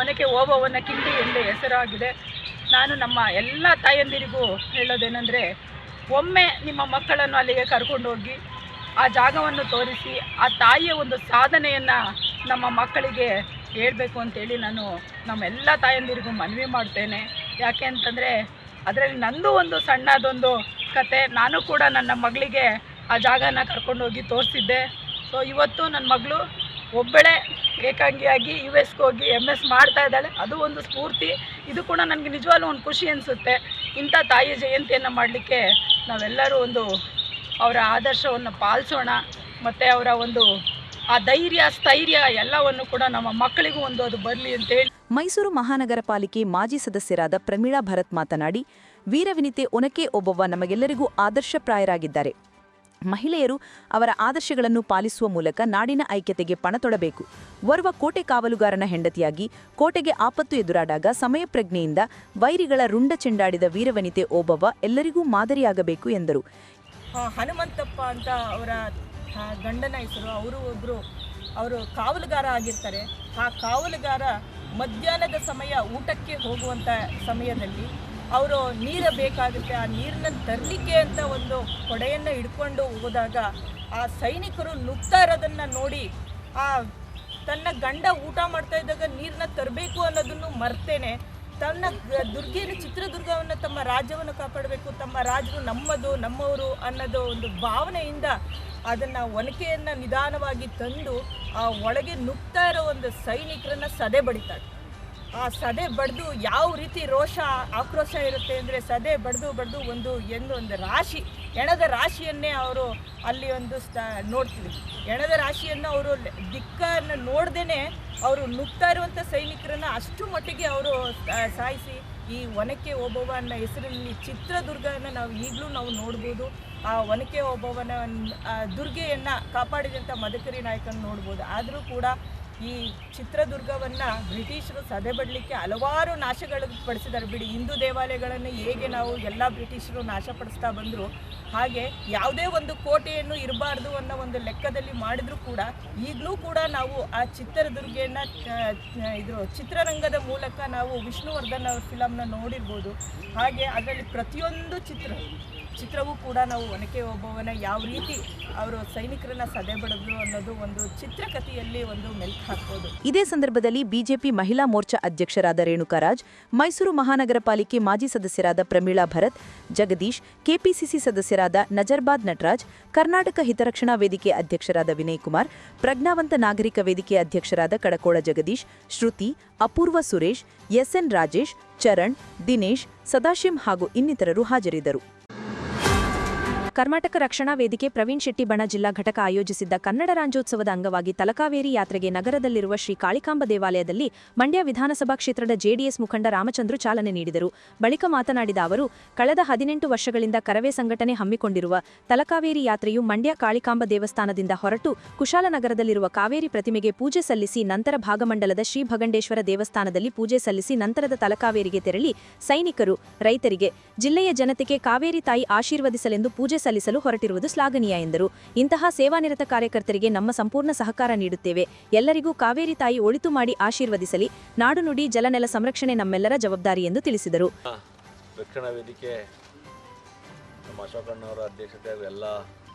Speaker 6: ಒನಕೆ ಓಬವ್ವನ ಕಿಂಡಿ ಎಂದು ಹೆಸರಾಗಿದೆ. ನಾನು ನಮ್ಮ ಎಲ್ಲ ತಾಯಂದಿರಿಗೂ ಹೇಳೋದೇನೆಂದರೆ, ಒಮ್ಮೆ ನಿಮ್ಮ ಮಕ್ಕಳನ್ನು ಅಲ್ಲಿಗೆ ಕರ್ಕೊಂಡೋಗಿ ಆ ಜಾಗವನ್ನು ತೋರಿಸಿ ಆ ತಾಯಿಯ ಒಂದು ಸಾಧನೆಯನ್ನು ನಮ್ಮ ಮಕ್ಕಳಿಗೆ ಹೇಳಬೇಕು ಅಂತೇಳಿ ನಾನು ನಮ್ಮೆಲ್ಲ ತಾಯಂದಿರಿಗೂ ಮನವಿ ಮಾಡ್ತೇನೆ. ಯಾಕೆ ಅಂತಂದರೆ ಅದರಲ್ಲಿ ನಂದು ಒಂದು ಸಣ್ಣದೊಂದು ಕತೆ. ನಾನು ಕೂಡ ನನ್ನ ಮಗಳಿಗೆ ಆ ಜಾಗನ ಕರ್ಕೊಂಡೋಗಿ ತೋರಿಸಿದ್ದೆ. ಸೊ ಇವತ್ತು ನನ್ನ ಮಗಳು ಒಬ್ಬಳೇ ಏಕಾಂಗಿಯಾಗಿ US ಹೋಗಿ MS ಮಾಡ್ತಾ ಇದ್ದಾಳೆ. ಅದು ಒಂದು ಸ್ಫೂರ್ತಿ. ಇದು ಕೂಡ ನನಗೆ ನಿಜವಾಗ್ಲೂ ಒಂದು ಖುಷಿ ಅನಿಸುತ್ತೆ. ಇಂಥ ತಾಯಿಯ ಜಯಂತಿಯನ್ನು ಮಾಡಲಿಕ್ಕೆ ನಾವೆಲ್ಲರೂ ಒಂದು ಅವರ ಆದರ್ಶವನ್ನು ಪಾಲಿಸೋಣ. ಮತ್ತು ಅವರ ಒಂದು ಆ ಧೈರ್ಯ ಸ್ಥೈರ್ಯ ಎಲ್ಲವನ್ನು ಕೂಡ ನಮ್ಮ ಮಕ್ಕಳಿಗೂ ಒಂದು ಅದು ಬರಲಿ ಅಂತೇಳಿ.
Speaker 1: ಮೈಸೂರು ಮಹಾನಗರ ಪಾಲಿಕೆ ಮಾಜಿ ಸದಸ್ಯರಾದ ಪ್ರಮೀಳಾ ಭರತ್ ಮಾತನಾಡಿ, ವೀರವಿನಿತೆ ಒನಕೆ ಓಬವ್ವ ನಮಗೆಲ್ಲರಿಗೂ ಆದರ್ಶಪ್ರಾಯರಾಗಿದ್ದಾರೆ. ಮಹಿಳೆಯರು ಅವರ ಆದರ್ಶಗಳನ್ನು ಪಾಲಿಸುವ ಮೂಲಕ ನಾಡಿನ ಐಕ್ಯತೆಗೆ ಪಣ ತೊಡಬೇಕು. ಓರ್ವ ಕೋಟೆ ಕಾವಲುಗಾರನ ಹೆಂಡತಿಯಾಗಿ ಕೋಟೆಗೆ ಆಪತ್ತು ಎದುರಾದಾಗ ಸಮಯಪ್ರಜ್ಞೆಯಿಂದ ವೈರಿಗಳ ರುಂಡ ಚೆಂಡಾಡಿದ ವೀರವನಿತೆ ಓಬವ್ವ ಎಲ್ಲರಿಗೂ ಮಾದರಿಯಾಗಬೇಕು ಎಂದರು.
Speaker 7: ಹನುಮಂತಪ್ಪ ಅಂತ ಅವರ ಗಂಡನ ಹೆಸರು. ಅವರು ಕಾವಲುಗಾರ ಆಗಿರ್ತಾರೆ. ಆ ಕಾವಲುಗಾರ ಮಧ್ಯಾಹ್ನದ ಸಮಯ ಊಟಕ್ಕೆ ಹೋಗುವಂಥ ಸಮಯದಲ್ಲಿ ಅವರು ನೀರು ಬೇಕಾಗುತ್ತೆ. ಆ ನೀರನ್ನ ತರಲಿಕ್ಕೆ ಅಂತ ಒಂದು ಕೊಡೆಯನ್ನು ಹಿಡ್ಕೊಂಡು ಹೋದಾಗ ಆ ಸೈನಿಕರು ನುಗ್ತಾ ಇರೋದನ್ನು ನೋಡಿ ತನ್ನ ಗಂಡ ಊಟ ಮಾಡ್ತಾ ಇದ್ದಾಗ ನೀರನ್ನ ತರಬೇಕು ಅನ್ನೋದನ್ನು ಮರ್ತೇನೆ ತನ್ನ ದುರ್ಗೆಯನ್ನು ಚಿತ್ರದುರ್ಗವನ್ನು ತಮ್ಮ ರಾಜ್ಯವನ್ನು ಕಾಪಾಡಬೇಕು, ತಮ್ಮ ರಾಜರು ನಮ್ಮವರು ಅನ್ನೋದು ಒಂದು ಭಾವನೆಯಿಂದ ಅದನ್ನು ಒನಕೆಯನ್ನು ನಿಧಾನವಾಗಿ ತಂದು ಆ ಒಳಗೆ ನುಗ್ತಾ ಇರೋ ಒಂದು ಸೈನಿಕರನ್ನು ಸದೆ ಬಡಿತಾರೆ. ಆ ಸದೆ ಬಡಿದು ಯಾವ ರೀತಿ ರೋಷ ಆಕ್ರೋಶ ಇರುತ್ತೆ ಅಂದರೆ ಸದೆ ಬಡಿದು ಒಂದು ರಾಶಿ ಎಣದ ರಾಶಿಯನ್ನೇ ಅವರು ಅಲ್ಲಿ ಒಂದು ನೋಡ್ತೀವಿ. ಎಣದ ರಾಶಿಯನ್ನು ಅವರು ದಿಕ್ಕನ್ನು ನೋಡ್ದೇ ಅವರು ನುಗ್ತಾ ಇರುವಂಥ ಸೈನಿಕರನ್ನು ಅಷ್ಟು ಮಟ್ಟಿಗೆ ಅವರು ಸಾಯಿಸಿ ಈ ಒನಕೆ ಓಬವ್ವ ಅನ್ನೋ ಹೆಸರಿನಲ್ಲಿ ಚಿತ್ರದುರ್ಗವನ್ನು ನಾವು ಈಗಲೂ ನೋಡ್ಬೋದು. ಆ ಒನಕೆ ಓಬವ್ವನ ದುರ್ಗೆಯನ್ನು ಕಾಪಾಡಿದಂಥ ಮದಕರಿ ನಾಯಕನ ನೋಡ್ಬೋದು. ಆದರೂ ಕೂಡ ಈ ಚಿತ್ರದುರ್ಗವನ್ನು ಬ್ರಿಟಿಷರು ಸದೆಬಡಲಿಕ್ಕೆ ಹಲವಾರು ನಾಶಗಳು ಪಡಿಸಿದ್ದಾರೆ. ಬಿಡಿ, ಹಿಂದೂ ದೇವಾಲಯಗಳನ್ನು ಹೇಗೆ ನಾವು ಎಲ್ಲ ಬ್ರಿಟಿಷರು ನಾಶಪಡಿಸ್ತಾ ಬಂದರು, ಹಾಗೆ ಯಾವುದೇ ಒಂದು ಕೋಟೆಯನ್ನು ಇರಬಾರ್ದು ಅನ್ನೋ ಒಂದು ಲೆಕ್ಕದಲ್ಲಿ ಮಾಡಿದರೂ ಕೂಡ ಈಗಲೂ ಕೂಡ ನಾವು ಆ ಚಿತ್ರದುರ್ಗೆಯನ್ನು ಚಿತ್ರರಂಗದ ಮೂಲಕ ನಾವು ವಿಷ್ಣುವರ್ಧನ್ ಅವ್ರ ಫಿಲಮ್ನ ನೋಡಿರ್ಬೋದು. ಹಾಗೆ ಅದರಲ್ಲಿ ಪ್ರತಿಯೊಂದು ಚಿತ್ರವೂ ಕೂಡ ನಾವು ಒನಕೆ ಓಬವ್ವನ ಯಾವ ರೀತಿ ಅವರು ಸೈನಿಕರನ್ನ ಸದೆ ಬಡಿದ್ರು ಅನ್ನೋದು ಒಂದು ಚಿತ್ರಕಥೆಯಲ್ಲಿ ಒಂದು ಮೆಲ್ಕು ಹಾಕ್ಬೋದು.
Speaker 1: ಇದೇ ಸಂದರ್ಭದಲ್ಲಿ ಬಿಜೆಪಿ ಮಹಿಳಾ ಮೋರ್ಚಾ ಅಧ್ಯಕ್ಷರಾದ ರೇಣುಕಾರಾಜ್, ಮೈಸೂರು ಮಹಾನಗರ ಪಾಲಿಕೆ ಮಾಜಿ ಸದಸ್ಯರಾದ ಪ್ರಮೀಳಾ ಭರತ್, ಜಗದೀಶ್, ಕೆಪಿಸಿಸಿ ಸದಸ್ಯರಾದ ನಜರ್ಬಾದ್ ನಟರಾಜ್, ಕರ್ನಾಟಕ ಹಿತರಕ್ಷಣಾ ವೇದಿಕೆ ಅಧ್ಯಕ್ಷರಾದ ವಿನಯ್ ಕುಮಾರ್, ಪ್ರಜ್ಞಾವಂತ ನಾಗರಿಕ ವೇದಿಕೆ ಅಧ್ಯಕ್ಷರಾದ ಕಡಕೋಳ ಜಗದೀಶ್, ಶ್ರುತಿ, ಅಪೂರ್ವ ಸುರೇಶ್, ಎಸ್ಎನ್ ರಾಜೇಶ್, ಚರಣ್, ದಿನೇಶ್, ಸದಾಶಿವ್ ಹಾಗೂ ಇನ್ನಿತರರು ಹಾಜರಿದ್ದರು. ಕರ್ನಾಟಕ ರಕ್ಷಣಾ ವೇದಿಕೆ ಪ್ರವೀಣ್ ಶೆಟ್ಟಿ ಬಣ ಜಿಲ್ಲಾ ಘಟಕ ಆಯೋಜಿಸಿದ್ದ ಕನ್ನಡ ರಾಜ್ಯೋತ್ಸವದ ಅಂಗವಾಗಿ ತಲಕಾವೇರಿ ಯಾತ್ರೆಗೆ ನಗರದಲ್ಲಿರುವ ಶ್ರೀ ಕಾಳಿಕಾಂಬ ದೇವಾಲಯದಲ್ಲಿ ಮಂಡ್ಯ ವಿಧಾನಸಭಾ ಕ್ಷೇತ್ರದ ಜೆಡಿಎಸ್ ಮುಖಂಡ ರಾಮಚಂದ್ರು ಚಾಲನೆ ನೀಡಿದರು. ಬಳಿಕ ಮಾತನಾಡಿದ ಅವರು, ಕಳೆದ 18 ವರ್ಷಗಳಿಂದ ಕರವೇ ಸಂಘಟನೆ ಹಮ್ಮಿಕೊಂಡಿರುವ ತಲಕಾವೇರಿ ಯಾತ್ರೆಯು ಮಂಡ್ಯ ಕಾಳಿಕಾಂಬ ದೇವಸ್ಥಾನದಿಂದ ಹೊರಟು ಕುಶಾಲನಗರದಲ್ಲಿರುವ ಕಾವೇರಿ ಪ್ರತಿಮೆಗೆ ಪೂಜೆ ಸಲ್ಲಿಸಿ ನಂತರ ಭಾಗಮಂಡಲದ ಶ್ರೀ ಭಗಂಡೇಶ್ವರ ದೇವಸ್ಥಾನದಲ್ಲಿ ಪೂಜೆ ಸಲ್ಲಿಸಿ ನಂತರದ ತಲಕಾವೇರಿಗೆ ತೆರಳಿ ಸೈನಿಕರು, ರೈತರಿಗೆ, ಜಿಲ್ಲೆಯ ಜನತೆಗೆ ಕಾವೇರಿ ತಾಯಿ ಆಶೀರ್ವದಿಸಲೆಂದು ಪೂಜೆ ಸಲ್ಲಿಸಲು ಹೊರಟಿರುವುದು ಶ್ಲಾಘನೀಯ ಎಂದರು. ಇಂತಹ ಸೇವಾನಿರತ ಕಾರ್ಯಕರ್ತರಿಗೆ ನಮ್ಮ ಸಂಪೂರ್ಣ ಸಹಕಾರ ನೀಡುತ್ತೇವೆ. ಎಲ್ಲರಿಗೂ ಕಾವೇರಿ ತಾಯಿ ಒಳಿತು ಮಾಡಿ ಆಶೀರ್ವದಿಸಲಿ. ನಾಡು ನುಡಿ ಜಲನೆಲ ಸಂರಕ್ಷಣೆ ನಮ್ಮೆಲ್ಲರ ಜವಾಬ್ದಾರಿ ಎಂದು ತಿಳಿಸಿದರು.
Speaker 8: ರಕ್ಷಣಾ ವೇದಿಕೆ ನಮ್ಮ ಅಶೋಕಣ್ಣವರ ಅಧ್ಯಕ್ಷತೆ ಎಲ್ಲ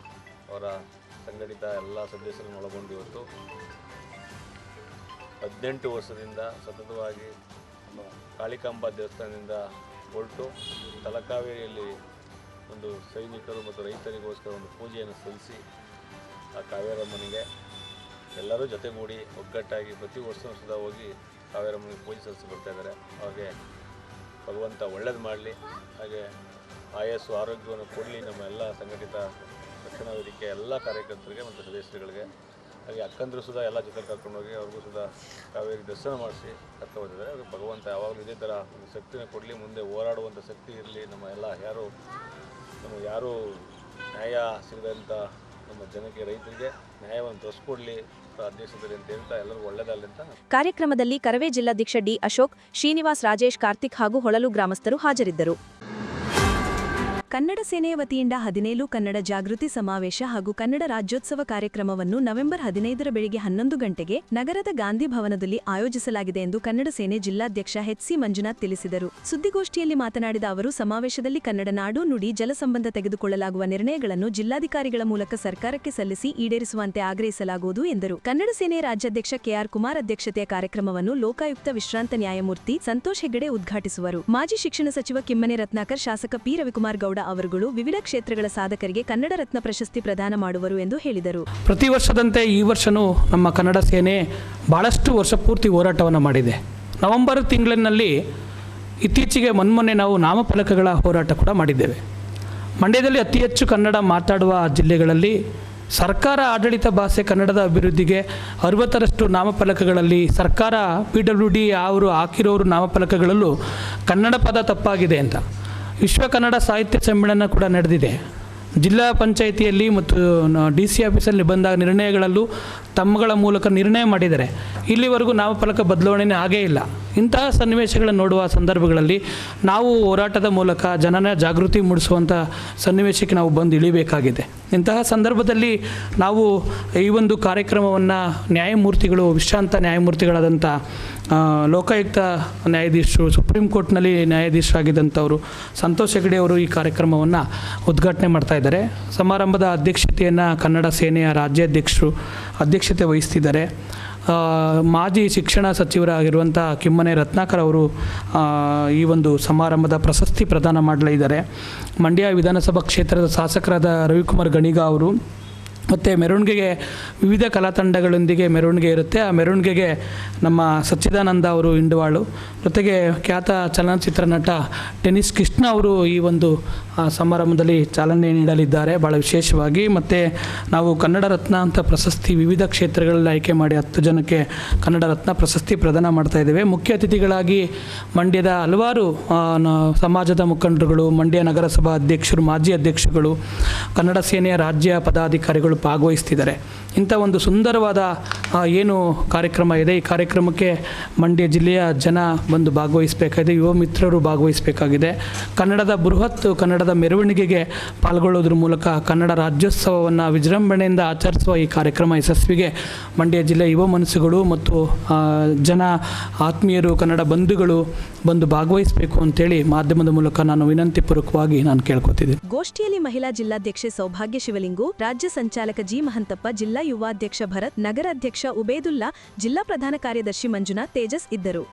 Speaker 8: ಅವರ ಸಂಘಟಿತ ಎಲ್ಲ ಸದಸ್ಯರನ್ನು ಒಳಗೊಂಡು ಇವತ್ತು 18 ವರ್ಷದಿಂದ ಸತತವಾಗಿ ಕಾಳಿಕಾಂಬ ದೇವಸ್ಥಾನದಿಂದ ಹೊರಟು ತಲಕಾವೇರಿಯಲ್ಲಿ ಒಂದು ಸೈನಿಕರು ಮತ್ತು ರೈತರಿಗೋಸ್ಕರ ಒಂದು ಪೂಜೆಯನ್ನು ಸಲ್ಲಿಸಿ ಆ ಕಾವೇರಮ್ಮನಿಗೆ ಎಲ್ಲರೂ ಜೊತೆಗೂಡಿ ಒಗ್ಗಟ್ಟಾಗಿ ಪ್ರತಿ ವರ್ಷದ ಹೋಗಿ ಕಾವೇರಮ್ಮನಿಗೆ ಪೂಜೆ ಸಲ್ಲಿಸಿ ಬರ್ತಾ ಇದ್ದಾರೆ. ಹಾಗೆ ಭಗವಂತ ಒಳ್ಳೇದು ಮಾಡಲಿ, ಹಾಗೆ ಆಯಸ್ಸು ಆರೋಗ್ಯವನ್ನು ಕೊಡಲಿ ನಮ್ಮ ಎಲ್ಲ ಸಂಘಟಿತ ರಕ್ಷಣಾ ವೇದಿಕೆ ಎಲ್ಲ ಕಾರ್ಯಕರ್ತರಿಗೆ ಮತ್ತು ಸದಸ್ಯರುಗಳಿಗೆ. ಹಾಗೆ ಅಕ್ಕಂದರು ಸುಧಾ ಎಲ್ಲ ಜೊತೆ ಕರ್ಕೊಂಡೋಗಿ ಅವ್ರಿಗೂ ಸುಧಾ ಕಾವೇರಿ ದರ್ಶನ ಮಾಡಿಸಿ ಕರ್ಕೊಂಡ್ಬಂದಿದ್ದಾರೆ. ಅವ್ರಿಗೆ ಭಗವಂತ ಯಾವಾಗಲೂ ಇದೇ ಥರ ಒಂದು ಶಕ್ತಿನ ಕೊಡಲಿ, ಮುಂದೆ ಹೋರಾಡುವಂಥ ಶಕ್ತಿ ಇರಲಿ. ನಮ್ಮ ಎಲ್ಲ ಯಾರು ನ್ಯಾಯ ಸಿಗದಂಥ ನಮ್ಮ ಜನಕ್ಕೆ, ರೈತರಿಗೆ ನ್ಯಾಯವನ್ನು ತರಿಸ್ಕೊಡ್ಲಿ ದೇಶದಲ್ಲಿ ಅಂತ ಹೇಳ್ತಾ ಎಲ್ಲರಿಗೂ ಒಳ್ಳೆಯದಾಗಲಿ ಅಂತ.
Speaker 1: ಕಾರ್ಯಕ್ರಮದಲ್ಲಿ ಕರವೇ ಜಿಲ್ಲಾಧ್ಯಕ್ಷ ಡಿ ಅಶೋಕ್, ಶ್ರೀನಿವಾಸ್, ರಾಜೇಶ್, ಕಾರ್ತಿಕ್ ಹಾಗೂ ಹೊಳಲು ಗ್ರಾಮಸ್ಥರು ಹಾಜರಿದ್ದರು. ಕನ್ನಡ ಸೇನೆಯ ವತಿಯಿಂದ 17 ಕನ್ನಡ ಜಾಗೃತಿ ಸಮಾವೇಶ ಹಾಗೂ ಕನ್ನಡ ರಾಜ್ಯೋತ್ಸವ ಕಾರ್ಯಕ್ರಮವನ್ನು ನವೆಂಬರ್ 15 ಬೆಳಿಗ್ಗೆ 11 ಗಂಟೆಗೆ ನಗರದ ಗಾಂಧಿ ಭವನದಲ್ಲಿ ಆಯೋಜಿಸಲಾಗಿದೆ ಎಂದು ಕನ್ನಡ ಸೇನೆ ಜಿಲ್ಲಾಧ್ಯಕ್ಷ ಎಚ್.ಸಿ. ಮಂಜುನಾಥ್ ತಿಳಿಸಿದರು. ಸುದ್ದಿಗೋಷ್ಠಿಯಲ್ಲಿ ಮಾತನಾಡಿದ ಅವರು, ಸಮಾವೇಶದಲ್ಲಿ ಕನ್ನಡ ನಾಡು ನುಡಿ ಜಲ ಸಂಬಂಧ ತೆಗೆದುಕೊಳ್ಳಲಾಗುವ ನಿರ್ಣಯಗಳನ್ನು ಜಿಲ್ಲಾಧಿಕಾರಿಗಳ ಮೂಲಕ ಸರ್ಕಾರಕ್ಕೆ ಸಲ್ಲಿಸಿ ಈಡೇರಿಸುವಂತೆ ಆಗ್ರಹಿಸಲಾಗುವುದು ಎಂದರು. ಕನ್ನಡ ಸೇನೆ ರಾಜ್ಯಾಧ್ಯಕ್ಷ ಕೆ.ಆರ್. ಕುಮಾರ್ ಅಧ್ಯಕ್ಷತೆಯ ಕಾರ್ಯಕ್ರಮವನ್ನು ಲೋಕಾಯುಕ್ತ ವಿಶ್ರಾಂತ ನ್ಯಾಯಮೂರ್ತಿ ಸಂತೋಷ್ ಹೆಗ್ಗಡೆ ಉದ್ಘಾಟಿಸುವರು. ಮಾಜಿ ಶಿಕ್ಷಣ ಸಚಿವ ಕಿಮ್ಮನೆ ರತ್ನಾಕರ್, ಶಾಸಕ ಪಿ. ರವಿಕುಮಾರ್ ಗೌಡ ಅವರುಗಳು ವಿವಿಧ ಕ್ಷೇತ್ರಗಳ ಸಾಧಕರಿಗೆ ಕನ್ನಡ ರತ್ನ ಪ್ರಶಸ್ತಿ ಪ್ರದಾನ ಮಾಡುವರು ಎಂದು ಹೇಳಿದರು.
Speaker 9: ಪ್ರತಿ ವರ್ಷದಂತೆ ಈ ವರ್ಷವೂ ನಮ್ಮ ಕನ್ನಡ ಸೇನೆ ಬಹಳಷ್ಟು ವರ್ಷ ಪೂರ್ತಿ ಹೋರಾಟವನ್ನು ಮಾಡಿದೆ. ನವೆಂಬರ್ ತಿಂಗಳಿನಲ್ಲಿ ಇತ್ತೀಚೆಗೆ ಮೊನ್ನೆ ನಾವು ನಾಮಫಲಕಗಳ ಹೋರಾಟ ಕೂಡ ಮಾಡಿದ್ದೇವೆ. ಮಂಡ್ಯದಲ್ಲಿ ಅತಿ ಹೆಚ್ಚು ಕನ್ನಡ ಮಾತಾಡುವ ಜಿಲ್ಲೆಗಳಲ್ಲಿ ಸರ್ಕಾರ ಆಡಳಿತ ಭಾಷೆ ಕನ್ನಡದ ಅಭಿವೃದ್ಧಿಗೆ 60ರಷ್ಟು ನಾಮಫಲಕಗಳಲ್ಲಿ ಸರ್ಕಾರ PWD ಅವರು ಹಾಕಿರೋರು ನಾಮಫಲಕಗಳಲ್ಲೂ ಕನ್ನಡ ಪದ ತಪ್ಪಾಗಿದೆ ಅಂತ ವಿಶ್ವ ಕನ್ನಡ ಸಾಹಿತ್ಯ ಸಮ್ಮೇಳನ ಕೂಡ ನಡೆದಿದೆ. ಜಿಲ್ಲಾ ಪಂಚಾಯಿತಿಯಲ್ಲಿ ಮತ್ತು DC ಆಫೀಸಲ್ಲಿ ಬಂದ ನಿರ್ಣಯಗಳಲ್ಲೂ ತಮ್ಮಗಳ ಮೂಲಕ ನಿರ್ಣಯ ಮಾಡಿದ್ದಾರೆ. ಇಲ್ಲಿವರೆಗೂ ನಾಮಫಲಕ ಬದಲಾವಣೆ ಆಗೇ ಇಲ್ಲ. ಇಂತಹ ಸನ್ನಿವೇಶಗಳನ್ನು ನೋಡುವ ಸಂದರ್ಭಗಳಲ್ಲಿ ನಾವು ಹೋರಾಟದ ಮೂಲಕ ಜನನ ಜಾಗೃತಿ ಮೂಡಿಸುವಂಥ ಸನ್ನಿವೇಶಕ್ಕೆ ನಾವು ಬಂದು ಇಳಿಬೇಕಾಗಿದೆ. ಇಂತಹ ಸಂದರ್ಭದಲ್ಲಿ ನಾವು ಈ ಒಂದು ಕಾರ್ಯಕ್ರಮವನ್ನು ನ್ಯಾಯಮೂರ್ತಿಗಳು, ವಿಶ್ರಾಂತ ನ್ಯಾಯಮೂರ್ತಿಗಳಾದಂಥ ಲೋಕಾಯುಕ್ತ ನ್ಯಾಯಾಧೀಶರು, ಸುಪ್ರೀಂ ಕೋರ್ಟ್ನಲ್ಲಿ ನ್ಯಾಯಾಧೀಶರಾಗಿದ್ದಂಥವರು ಸಂತೋಷ್ ಹೆಗ್ಡೆ ಅವರು ಈ ಕಾರ್ಯಕ್ರಮವನ್ನು ಉದ್ಘಾಟನೆ ಮಾಡ್ತಾ ಇದ್ದಾರೆ. ಸಮಾರಂಭದ ಅಧ್ಯಕ್ಷತೆಯನ್ನು ಕನ್ನಡ ಸೇನೆಯ ರಾಜ್ಯಾಧ್ಯಕ್ಷರು ಅಧ್ಯಕ್ಷತೆ ವಹಿಸ್ತಿದ್ದಾರೆ. ಮಾಜಿ ಶಿಕ್ಷಣ ಸಚಿವರಾಗಿರುವಂಥ ಕಿಮ್ಮನೆ ರತ್ನಾಕರ್ ಅವರು ಈ ಒಂದು ಸಮಾರಂಭದ ಪ್ರಶಸ್ತಿ ಪ್ರದಾನ ಮಾಡಲಿದ್ದಾರೆ. ಮಂಡ್ಯ ವಿಧಾನಸಭಾ ಕ್ಷೇತ್ರದ ಶಾಸಕರಾದ ರವಿಕುಮಾರ್ ಗಣಿಗ ಅವರು ಮತ್ತು ಮೆರವಣಿಗೆಗೆ ವಿವಿಧ ಕಲಾ ತಂಡಗಳೊಂದಿಗೆ ಮೆರವಣಿಗೆ ಇರುತ್ತೆ. ಆ ಮೆರವಣಿಗೆಗೆ ನಮ್ಮ ಸಚ್ಚಿದಾನಂದ ಅವರು ಇಂಡವಾಳು, ಜೊತೆಗೆ ಖ್ಯಾತ ಚಲನಚಿತ್ರ ನಟ ಟೆನ್ನಿಸ್ ಕೃಷ್ಣ ಅವರು ಈ ಒಂದು ಸಮಾರಂಭದಲ್ಲಿ ಚಾಲನೆ ನೀಡಲಿದ್ದಾರೆ ಭಾಳ ವಿಶೇಷವಾಗಿ. ಮತ್ತು ನಾವು ಕನ್ನಡ ರತ್ನ ಅಂತ ಪ್ರಶಸ್ತಿ ವಿವಿಧ ಕ್ಷೇತ್ರಗಳಲ್ಲಿ ಆಯ್ಕೆ ಮಾಡಿ 10 ಜನಕ್ಕೆ ಕನ್ನಡ ರತ್ನ ಪ್ರಶಸ್ತಿ ಪ್ರದಾನ ಮಾಡ್ತಾ ಇದ್ದೇವೆ. ಮುಖ್ಯ ಅತಿಥಿಗಳಾಗಿ ಮಂಡ್ಯದ ಹಲವಾರು ಸಮಾಜದ ಮುಖಂಡರುಗಳು, ಮಂಡ್ಯ ನಗರಸಭಾ ಅಧ್ಯಕ್ಷರು, ಮಾಜಿ ಅಧ್ಯಕ್ಷರುಗಳು, ಕನ್ನಡ ಸೇನೆಯ ರಾಜ್ಯ ಪದಾಧಿಕಾರಿಗಳು ಭಾಗವಹಿಸ್ತಿದ್ದಾರೆ. ಇಂಥ ಒಂದು ಸುಂದರವಾದ ಏನು ಕಾರ್ಯಕ್ರಮ ಇದೆ, ಈ ಕಾರ್ಯಕ್ರಮಕ್ಕೆ ಮಂಡ್ಯ ಜಿಲ್ಲೆಯ ಜನ ಬಂದು ಭಾಗವಹಿಸಬೇಕಾಗಿದೆ, ಯುವ ಮಿತ್ರರು ಭಾಗವಹಿಸಬೇಕಾಗಿದೆ. ಕನ್ನಡದ ಬೃಹತ್ ಕನ್ನಡದ ಮೆರವಣಿಗೆಗೆ ಪಾಲ್ಗೊಳ್ಳೋದ್ರ ಮೂಲಕ ಕನ್ನಡ ರಾಜ್ಯೋತ್ಸವವನ್ನು ವಿಜೃಂಭಣೆಯಿಂದ ಆಚರಿಸುವ ಈ ಕಾರ್ಯಕ್ರಮ ಯಶಸ್ವಿಗೆ ಮಂಡ್ಯ ಜಿಲ್ಲೆಯ ಯುವ ಮನಸ್ಸುಗಳು ಮತ್ತು ಜನ ಆತ್ಮೀಯರು, ಕನ್ನಡ ಬಂಧುಗಳು ಬಂದು ಭಾಗವಹಿಸಬೇಕು ಅಂತೇಳಿ ಮಾಧ್ಯಮದ ಮೂಲಕ ನಾನು ವಿನಂತಿಪೂರ್ವಕವಾಗಿ ನಾನು ಕೇಳ್ಕೊತಿದ್ದೀನಿ.
Speaker 1: ಗೋಷ್ಠಿಯಲ್ಲಿ ಮಹಿಳಾ ಜಿಲ್ಲಾಧ್ಯಕ್ಷೆ ಸೌಭಾಗ್ಯ ಶಿವಲಿಂಗು, ರಾಜ್ಯ ಸಂಚಾಲಕ ಜಿ ಮಹಂತಪ್ಪ, ಜಿಲ್ಲಾ ಯುವಾಧ್ಯಕ್ಷ ಭರತ್, ನಗರಾಧ್ಯಕ್ಷ ಉಬೇದುಲ್ಲಾ, ಜಿಲ್ಲಾ ಪ್ರಧಾನ ಕಾರ್ಯದರ್ಶಿ ಮಂಜುನಾಥ್, ತೇಜಸ್ ಇದ್ದರು.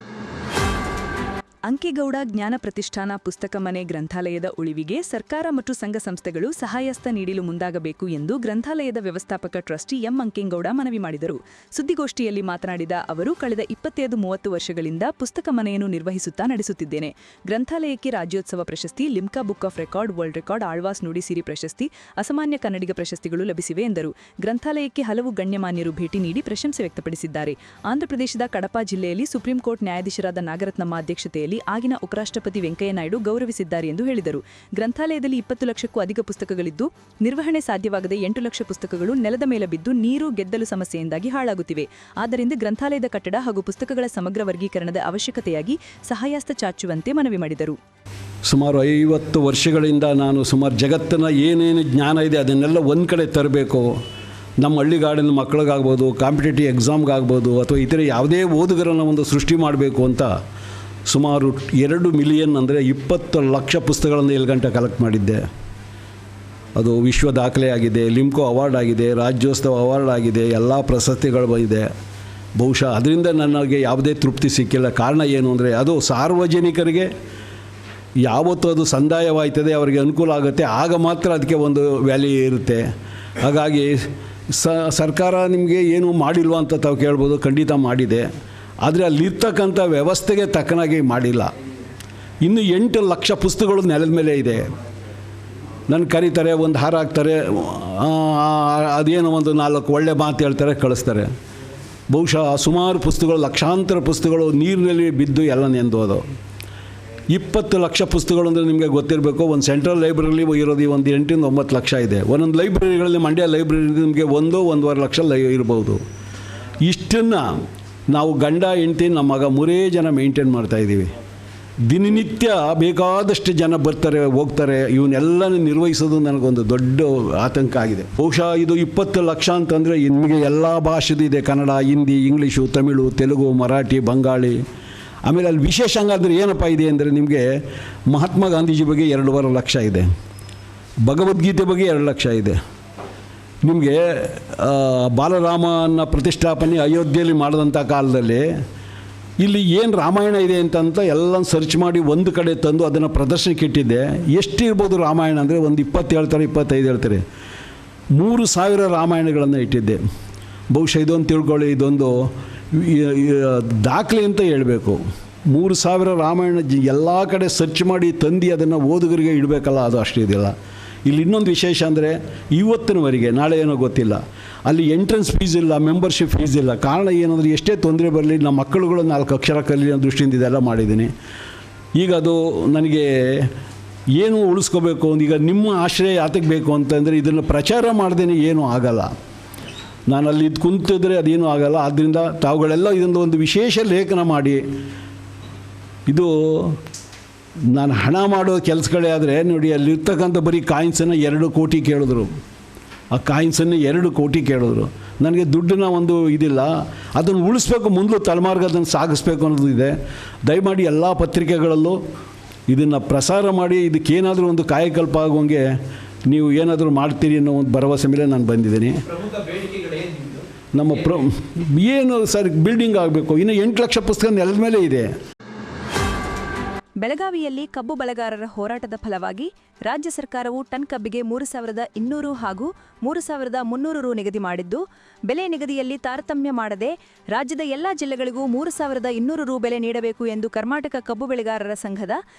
Speaker 1: ಅಂಕೇಗೌಡ ಜ್ಞಾನ ಪ್ರತಿಷ್ಠಾನ ಪುಸ್ತಕ ಮನೆ ಗ್ರಂಥಾಲಯದ ಉಳಿವಿಗೆ ಸರ್ಕಾರ ಮತ್ತು ಸಂಘ ಸಂಸ್ಥೆಗಳು ಸಹಾಯಹಸ್ತ ನೀಡಲು ಮುಂದಾಗಬೇಕು ಎಂದು ಗ್ರಂಥಾಲಯದ ವ್ಯವಸ್ಥಾಪಕ ಟ್ರಸ್ಟಿ ಎಂ ಅಂಕೇಗೌಡ ಮನವಿ ಮಾಡಿದರು. ಸುದ್ದಿಗೋಷ್ಠಿಯಲ್ಲಿ ಮಾತನಾಡಿದ ಅವರು, ಕಳೆದ 25-30 ವರ್ಷಗಳಿಂದ ಪುಸ್ತಕ ಮನೆಯನ್ನು ನಿರ್ವಹಿಸುತ್ತಾ ನಡೆಸುತ್ತಿದ್ದೇನೆ. ಗ್ರಂಥಾಲಯಕ್ಕೆ ರಾಜ್ಯೋತ್ಸವ ಪ್ರಶಸ್ತಿ, Limca book of record, world record, Alva's Nudisiri ಪ್ರಶಸ್ತಿ, ಅಸಾಮಾನ್ಯ ಕನ್ನಡಿಗ ಪ್ರಶಸ್ತಿಗಳು ಲಭಿಸಿವೆ ಎಂದರು. ಗ್ರಂಥಾಲಯಕ್ಕೆ ಹಲವು ಗಣ್ಯಮಾನ್ಯರು ಭೇಟಿ ನೀಡಿ ಪ್ರಶಂಸೆ ವ್ಯಕ್ತಪಡಿಸಿದ್ದಾರೆ. ಆಂಧ್ರಪ್ರದೇಶದ ಕಡಪಾ ಜಿಲ್ಲೆಯಲ್ಲಿ ಸುಪ್ರೀಂ ಕೋರ್ಟ್ ನ್ಯಾಯಾಧೀಶರಾದ ನಾಗರತ್ನಮ್ಮ ಅಧ್ಯಕ್ಷತೆಯಲ್ಲಿ ಆಗಿನ ಉಪರಾಷ್ಟ್ರಪತಿ ವೆಂಕಯ್ಯ ನಾಯ್ಡು ಗೌರವಿಸಿದ್ದಾರೆ ಎಂದು ಹೇಳಿದರು. ಗ್ರಂಥಾಲಯದಲ್ಲಿ 20 ಲಕ್ಷಕ್ಕೂ ಅಧಿಕ ಪುಸ್ತಕಗಳಿದ್ದು ನಿರ್ವಹಣೆ ಸಾಧ್ಯವಾಗದೆ 8 ಲಕ್ಷ ಪುಸ್ತಕಗಳು ನೆಲದ ಮೇಲೆ ಬಿದ್ದು ನೀರು ಗೆದ್ದಲು ಸಮಸ್ಯೆಯಿಂದಾಗಿ ಹಾಳಾಗುತ್ತಿವೆ. ಆದ್ದರಿಂದ ಗ್ರಂಥಾಲಯದ ಕಟ್ಟಡ ಹಾಗೂ ಪುಸ್ತಕಗಳ ಸಮಗ್ರ ವರ್ಗೀಕರಣದ ಅವಶ್ಯಕತೆಯಾಗಿ ಸಹಾಯಹಸ್ತ ಚಾಚುವಂತೆ ಮನವಿ ಮಾಡಿದರು.
Speaker 10: ಸುಮಾರು 50 ವರ್ಷಗಳಿಂದ ನಾನು ಜಗತ್ತಿನ ಏನೇನು ಜ್ಞಾನ ಇದೆ ಅದನ್ನೆಲ್ಲ ಒಂದು ಕಡೆ ತರಬೇಕು. ನಮ್ಮ ಹಳ್ಳಿಗಾಡಿನ ಮಕ್ಕಳಿಗಾಗ್ಬೋದು, ಕಾಂಪಿಟೇಟಿವ್ ಎಕ್ಸಾಮ್ಗಾಗ್ಬೋದು, ಅಥವಾ ಇತರೆ ಯಾವುದೇ ಓದುಗರನ್ನು ಒಂದು ಸೃಷ್ಟಿ ಮಾಡಬೇಕು ಅಂತ ಸುಮಾರು 2 ಮಿಲಿಯನ್ ಅಂದರೆ 20 ಲಕ್ಷ ಪುಸ್ತಕಗಳನ್ನು 7 ಗಂಟೆ ಕಲೆಕ್ಟ್ ಮಾಡಿದ್ದೆ. ಅದು ವಿಶ್ವ ದಾಖಲೆ ಆಗಿದೆ, ಲಿಮ್ಕೋ ಅವಾರ್ಡ್ ಆಗಿದೆ, ರಾಜ್ಯೋತ್ಸವ ಅವಾರ್ಡ್ ಆಗಿದೆ, ಎಲ್ಲ ಪ್ರಶಸ್ತಿಗಳು ಬಂದಿದೆ. ಬಹುಶಃ ಅದರಿಂದ ನನಗೆ ಯಾವುದೇ ತೃಪ್ತಿ ಸಿಕ್ಕಿಲ್ಲ. ಕಾರಣ ಏನು ಅಂದರೆ ಅದು ಸಾರ್ವಜನಿಕರಿಗೆ ಯಾವತ್ತೂ ಅದು ಸಂದಾಯವಾಯ್ತದೆ, ಅವರಿಗೆ ಅನುಕೂಲ ಆಗುತ್ತೆ, ಆಗ ಮಾತ್ರ ಅದಕ್ಕೆ ಒಂದು ವ್ಯಾಲ್ಯೂ ಇರುತ್ತೆ. ಹಾಗಾಗಿ ಸರ್ಕಾರ ನಿಮಗೆ ಏನು ಮಾಡಿಲ್ವ ಅಂತ ತಾವು ಕೇಳ್ಬೋದು. ಖಂಡಿತ ಮಾಡಿದೆ, ಆದರೆ ಅಲ್ಲಿರ್ತಕ್ಕಂಥ ವ್ಯವಸ್ಥೆಗೆ ತಕ್ಕನಾಗಿ ಮಾಡಿಲ್ಲ. ಇನ್ನು 8 ಲಕ್ಷ ಪುಸ್ತಕಗಳು ನೆಲದ ಮೇಲೆ ಇದೆ. ನನ್ನ ಕರೀತಾರೆ, ಒಂದು ಹಾರ ಹಾಕ್ತಾರೆ, ಅದೇನೋ ಒಂದು 4 ಒಳ್ಳೆ ಮಾತು ಹೇಳ್ತಾರೆ, ಕಳಿಸ್ತಾರೆ. ಬಹುಶಃ ಸುಮಾರು ಪುಸ್ತಕಗಳು, ಲಕ್ಷಾಂತರ ಪುಸ್ತಕಗಳು ನೀರಿನಲ್ಲಿ ಬಿದ್ದು ಎಲ್ಲ ನೆಂದೋದು. 20 ಲಕ್ಷ ಪುಸ್ತಕಗಳು ಅಂದರೆ ನಿಮಗೆ ಗೊತ್ತಿರಬೇಕು. ಒಂದು ಸೆಂಟ್ರಲ್ ಲೈಬ್ರರಿಲಿ ಇರೋದು ಒಂದು 8-9 ಲಕ್ಷ ಇದೆ. ಒಂದೊಂದು ಲೈಬ್ರರಿಗಳಲ್ಲಿ, ಮಂಡ್ಯ ಲೈಬ್ರರಿ ನಿಮಗೆ 1-1.5 ಲಕ್ಷ ಇರ್ಬೋದು. ಇಷ್ಟನ್ನು ನಾವು ಗಂಡ ಹೆಂಡ್ತಿ ನಮ್ಮ ಮಗ 3 ಜನ ಮೇಂಟೈನ್ ಮಾಡ್ತಾಯಿದ್ದೀವಿ. ದಿನನಿತ್ಯ ಬೇಕಾದಷ್ಟು ಜನ ಬರ್ತಾರೆ ಹೋಗ್ತಾರೆ, ಇವನ್ನೆಲ್ಲನೂ ನಿರ್ವಹಿಸೋದು ನನಗೊಂದು ದೊಡ್ಡ ಆತಂಕ ಆಗಿದೆ. ಬಹುಶಃ ಇದು 20 ಲಕ್ಷ ಅಂತಂದರೆ ನಿಮಗೆ ಎಲ್ಲ ಭಾಷೆದು ಇದೆ, ಕನ್ನಡ, ಹಿಂದಿ, ಇಂಗ್ಲೀಷು, ತಮಿಳು, ತೆಲುಗು, ಮರಾಠಿ, ಬಂಗಾಳಿ. ಆಮೇಲೆ ಅಲ್ಲಿ ವಿಶೇಷ ಹಂಗಾದ್ರೆ ಏನಪ್ಪ ಇದೆ ಅಂದರೆ ನಿಮಗೆ ಮಹಾತ್ಮ ಗಾಂಧೀಜಿ ಬಗ್ಗೆ 2.5 ಲಕ್ಷ ಇದೆ, ಭಗವದ್ಗೀತೆ ಬಗ್ಗೆ 2 ಲಕ್ಷ ಇದೆ. ನಿಮಗೆ ಬಾಲರಾಮನ ಪ್ರತಿಷ್ಠಾಪನೆ ಅಯೋಧ್ಯೆಯಲ್ಲಿ ಮಾಡಿದಂಥ ಕಾಲದಲ್ಲಿ ಇಲ್ಲಿ ಏನು ರಾಮಾಯಣ ಇದೆ ಅಂತ ಎಲ್ಲ ಸರ್ಚ್ ಮಾಡಿ ಒಂದು ಕಡೆ ತಂದು ಅದನ್ನು ಪ್ರದರ್ಶನಕ್ಕೆ ಇಟ್ಟಿದ್ದೆ. ಎಷ್ಟಿರ್ಬೋದು ರಾಮಾಯಣ ಅಂದರೆ ಒಂದು 20 ಹೇಳ್ತಾರೆ, 25 ಹೇಳ್ತಾರೆ, 3000 ರಾಮಾಯಣಗಳನ್ನು ಇಟ್ಟಿದ್ದೆ. ಬಹುಶಃ ಇದೊಂದು ತಿಳ್ಕೊಳ್ಳಿ, ಇದೊಂದು ದಾಖಲೆ ಅಂತ ಹೇಳಬೇಕು. 3000 ರಾಮಾಯಣ ಎಲ್ಲ ಕಡೆ ಸರ್ಚ್ ಮಾಡಿ ತಂದು ಅದನ್ನು ಓದುಗರಿಗೆ ಇಡಬೇಕಲ್ಲ, ಅದು ಅಷ್ಟು ಇದೆಯಲ್ಲ. ಇಲ್ಲಿ ಇನ್ನೊಂದು ವಿಶೇಷ ಅಂದರೆ ಇವತ್ತಿನವರೆಗೆ, ನಾಳೆ ಏನೋ ಗೊತ್ತಿಲ್ಲ, ಅಲ್ಲಿ ಎಂಟ್ರೆನ್ಸ್ ಫೀಸ್ ಇಲ್ಲ, ಮೆಂಬರ್ಶಿಪ್ ಫೀಸ್ ಇಲ್ಲ. ಕಾರಣ ಏನಂದರೆ ಎಷ್ಟೇ ತೊಂದರೆ ಬರಲಿ ನಮ್ಮ ಮಕ್ಕಳುಗಳು 4 ಅಕ್ಷರ ಕಲಿ ಅನ್ನೋ ದೃಷ್ಟಿಯಿಂದ ಇದೆಲ್ಲ ಮಾಡಿದ್ದೀನಿ. ಈಗ ಅದು ನನಗೆ ಏನು ಉಳಿಸ್ಕೋಬೇಕು, ಈಗ ನಿಮ್ಮ ಆಶ್ರಯ ಯಾತಕ್ಕೆ ಬೇಕು ಅಂತಂದರೆ ಇದನ್ನು ಪ್ರಚಾರ ಮಾಡ್ದೇನೆ ಏನೂ ಆಗಲ್ಲ. ನಾನು ಅಲ್ಲಿ ಇದು ಕುಂತಿದ್ರೆ ಅದೇನೂ ಆಗಲ್ಲ. ಆದ್ದರಿಂದ ತಾವುಗಳೆಲ್ಲ ಇದೊಂದು ಒಂದು ವಿಶೇಷ ಲೇಖನ ಮಾಡಿ, ಇದು ನಾನು ಹಣ ಮಾಡೋ ಕೆಲಸಗಳೇ ಆದರೆ ನೋಡಿ, ಅಲ್ಲಿರ್ತಕ್ಕಂಥ ಬರೀ ಕಾಯಿನ್ಸನ್ನು 2 ಕೋಟಿ ಕೇಳಿದ್ರು. ಆ ಕಾಯಿನ್ಸನ್ನು 2 ಕೋಟಿ ಕೇಳಿದ್ರು. ನನಗೆ ದುಡ್ಡಿನ ಒಂದು ಇದಿಲ್ಲ, ಅದನ್ನು ಉಳಿಸ್ಬೇಕು, ಮುಂದೆ ತಲೆಮಾರ್ಗ ಅದನ್ನು ಸಾಗಿಸ್ಬೇಕು ಅನ್ನೋದು ಇದೆ. ದಯಮಾಡಿ ಎಲ್ಲ ಪತ್ರಿಕೆಗಳಲ್ಲೂ ಇದನ್ನು ಪ್ರಸಾರ ಮಾಡಿ, ಇದಕ್ಕೇನಾದರೂ ಒಂದು ಕಾಯಕಲ್ಪ ಆಗುವಂಗೆ ನೀವು ಏನಾದರೂ ಮಾಡ್ತೀರಿ ಅನ್ನೋ ಒಂದು ಭರವಸೆ ಮೇಲೆ ನಾನು ಬಂದಿದ್ದೀನಿ. ನಮ್ಮ ಏನು ಸರ್, ಬಿಲ್ಡಿಂಗ್ ಆಗಬೇಕು. ಇನ್ನು 8 ಲಕ್ಷ ಪುಸ್ತಕ ನೆಲದ ಮೇಲೆ ಇದೆ.
Speaker 1: ಬೆಳಗಾವಿಯಲ್ಲಿ ಕಬ್ಬು ಬೆಳೆಗಾರರ ಹೋರಾಟದ ಫಲವಾಗಿ ರಾಜ್ಯ ಸರ್ಕಾರವು ಟನ್ ಕಬ್ಬಿಗೆ 3,200 ಹಾಗೂ 3,300 ರು ನಿಗದಿ ಮಾಡಿದ್ದು, ಬೆಲೆ ನಿಗದಿಯಲ್ಲಿ ತಾರತಮ್ಯ ಮಾಡದೆ ರಾಜ್ಯದ ಎಲ್ಲಾ ಜಿಲ್ಲೆಗಳಿಗೂ 3,200 ರು ಬೆಲೆ ನೀಡಬೇಕು ಎಂದು ಕರ್ನಾಟಕ ಕಬ್ಬು ಬೆಳೆಗಾರರ ಸಂಘದ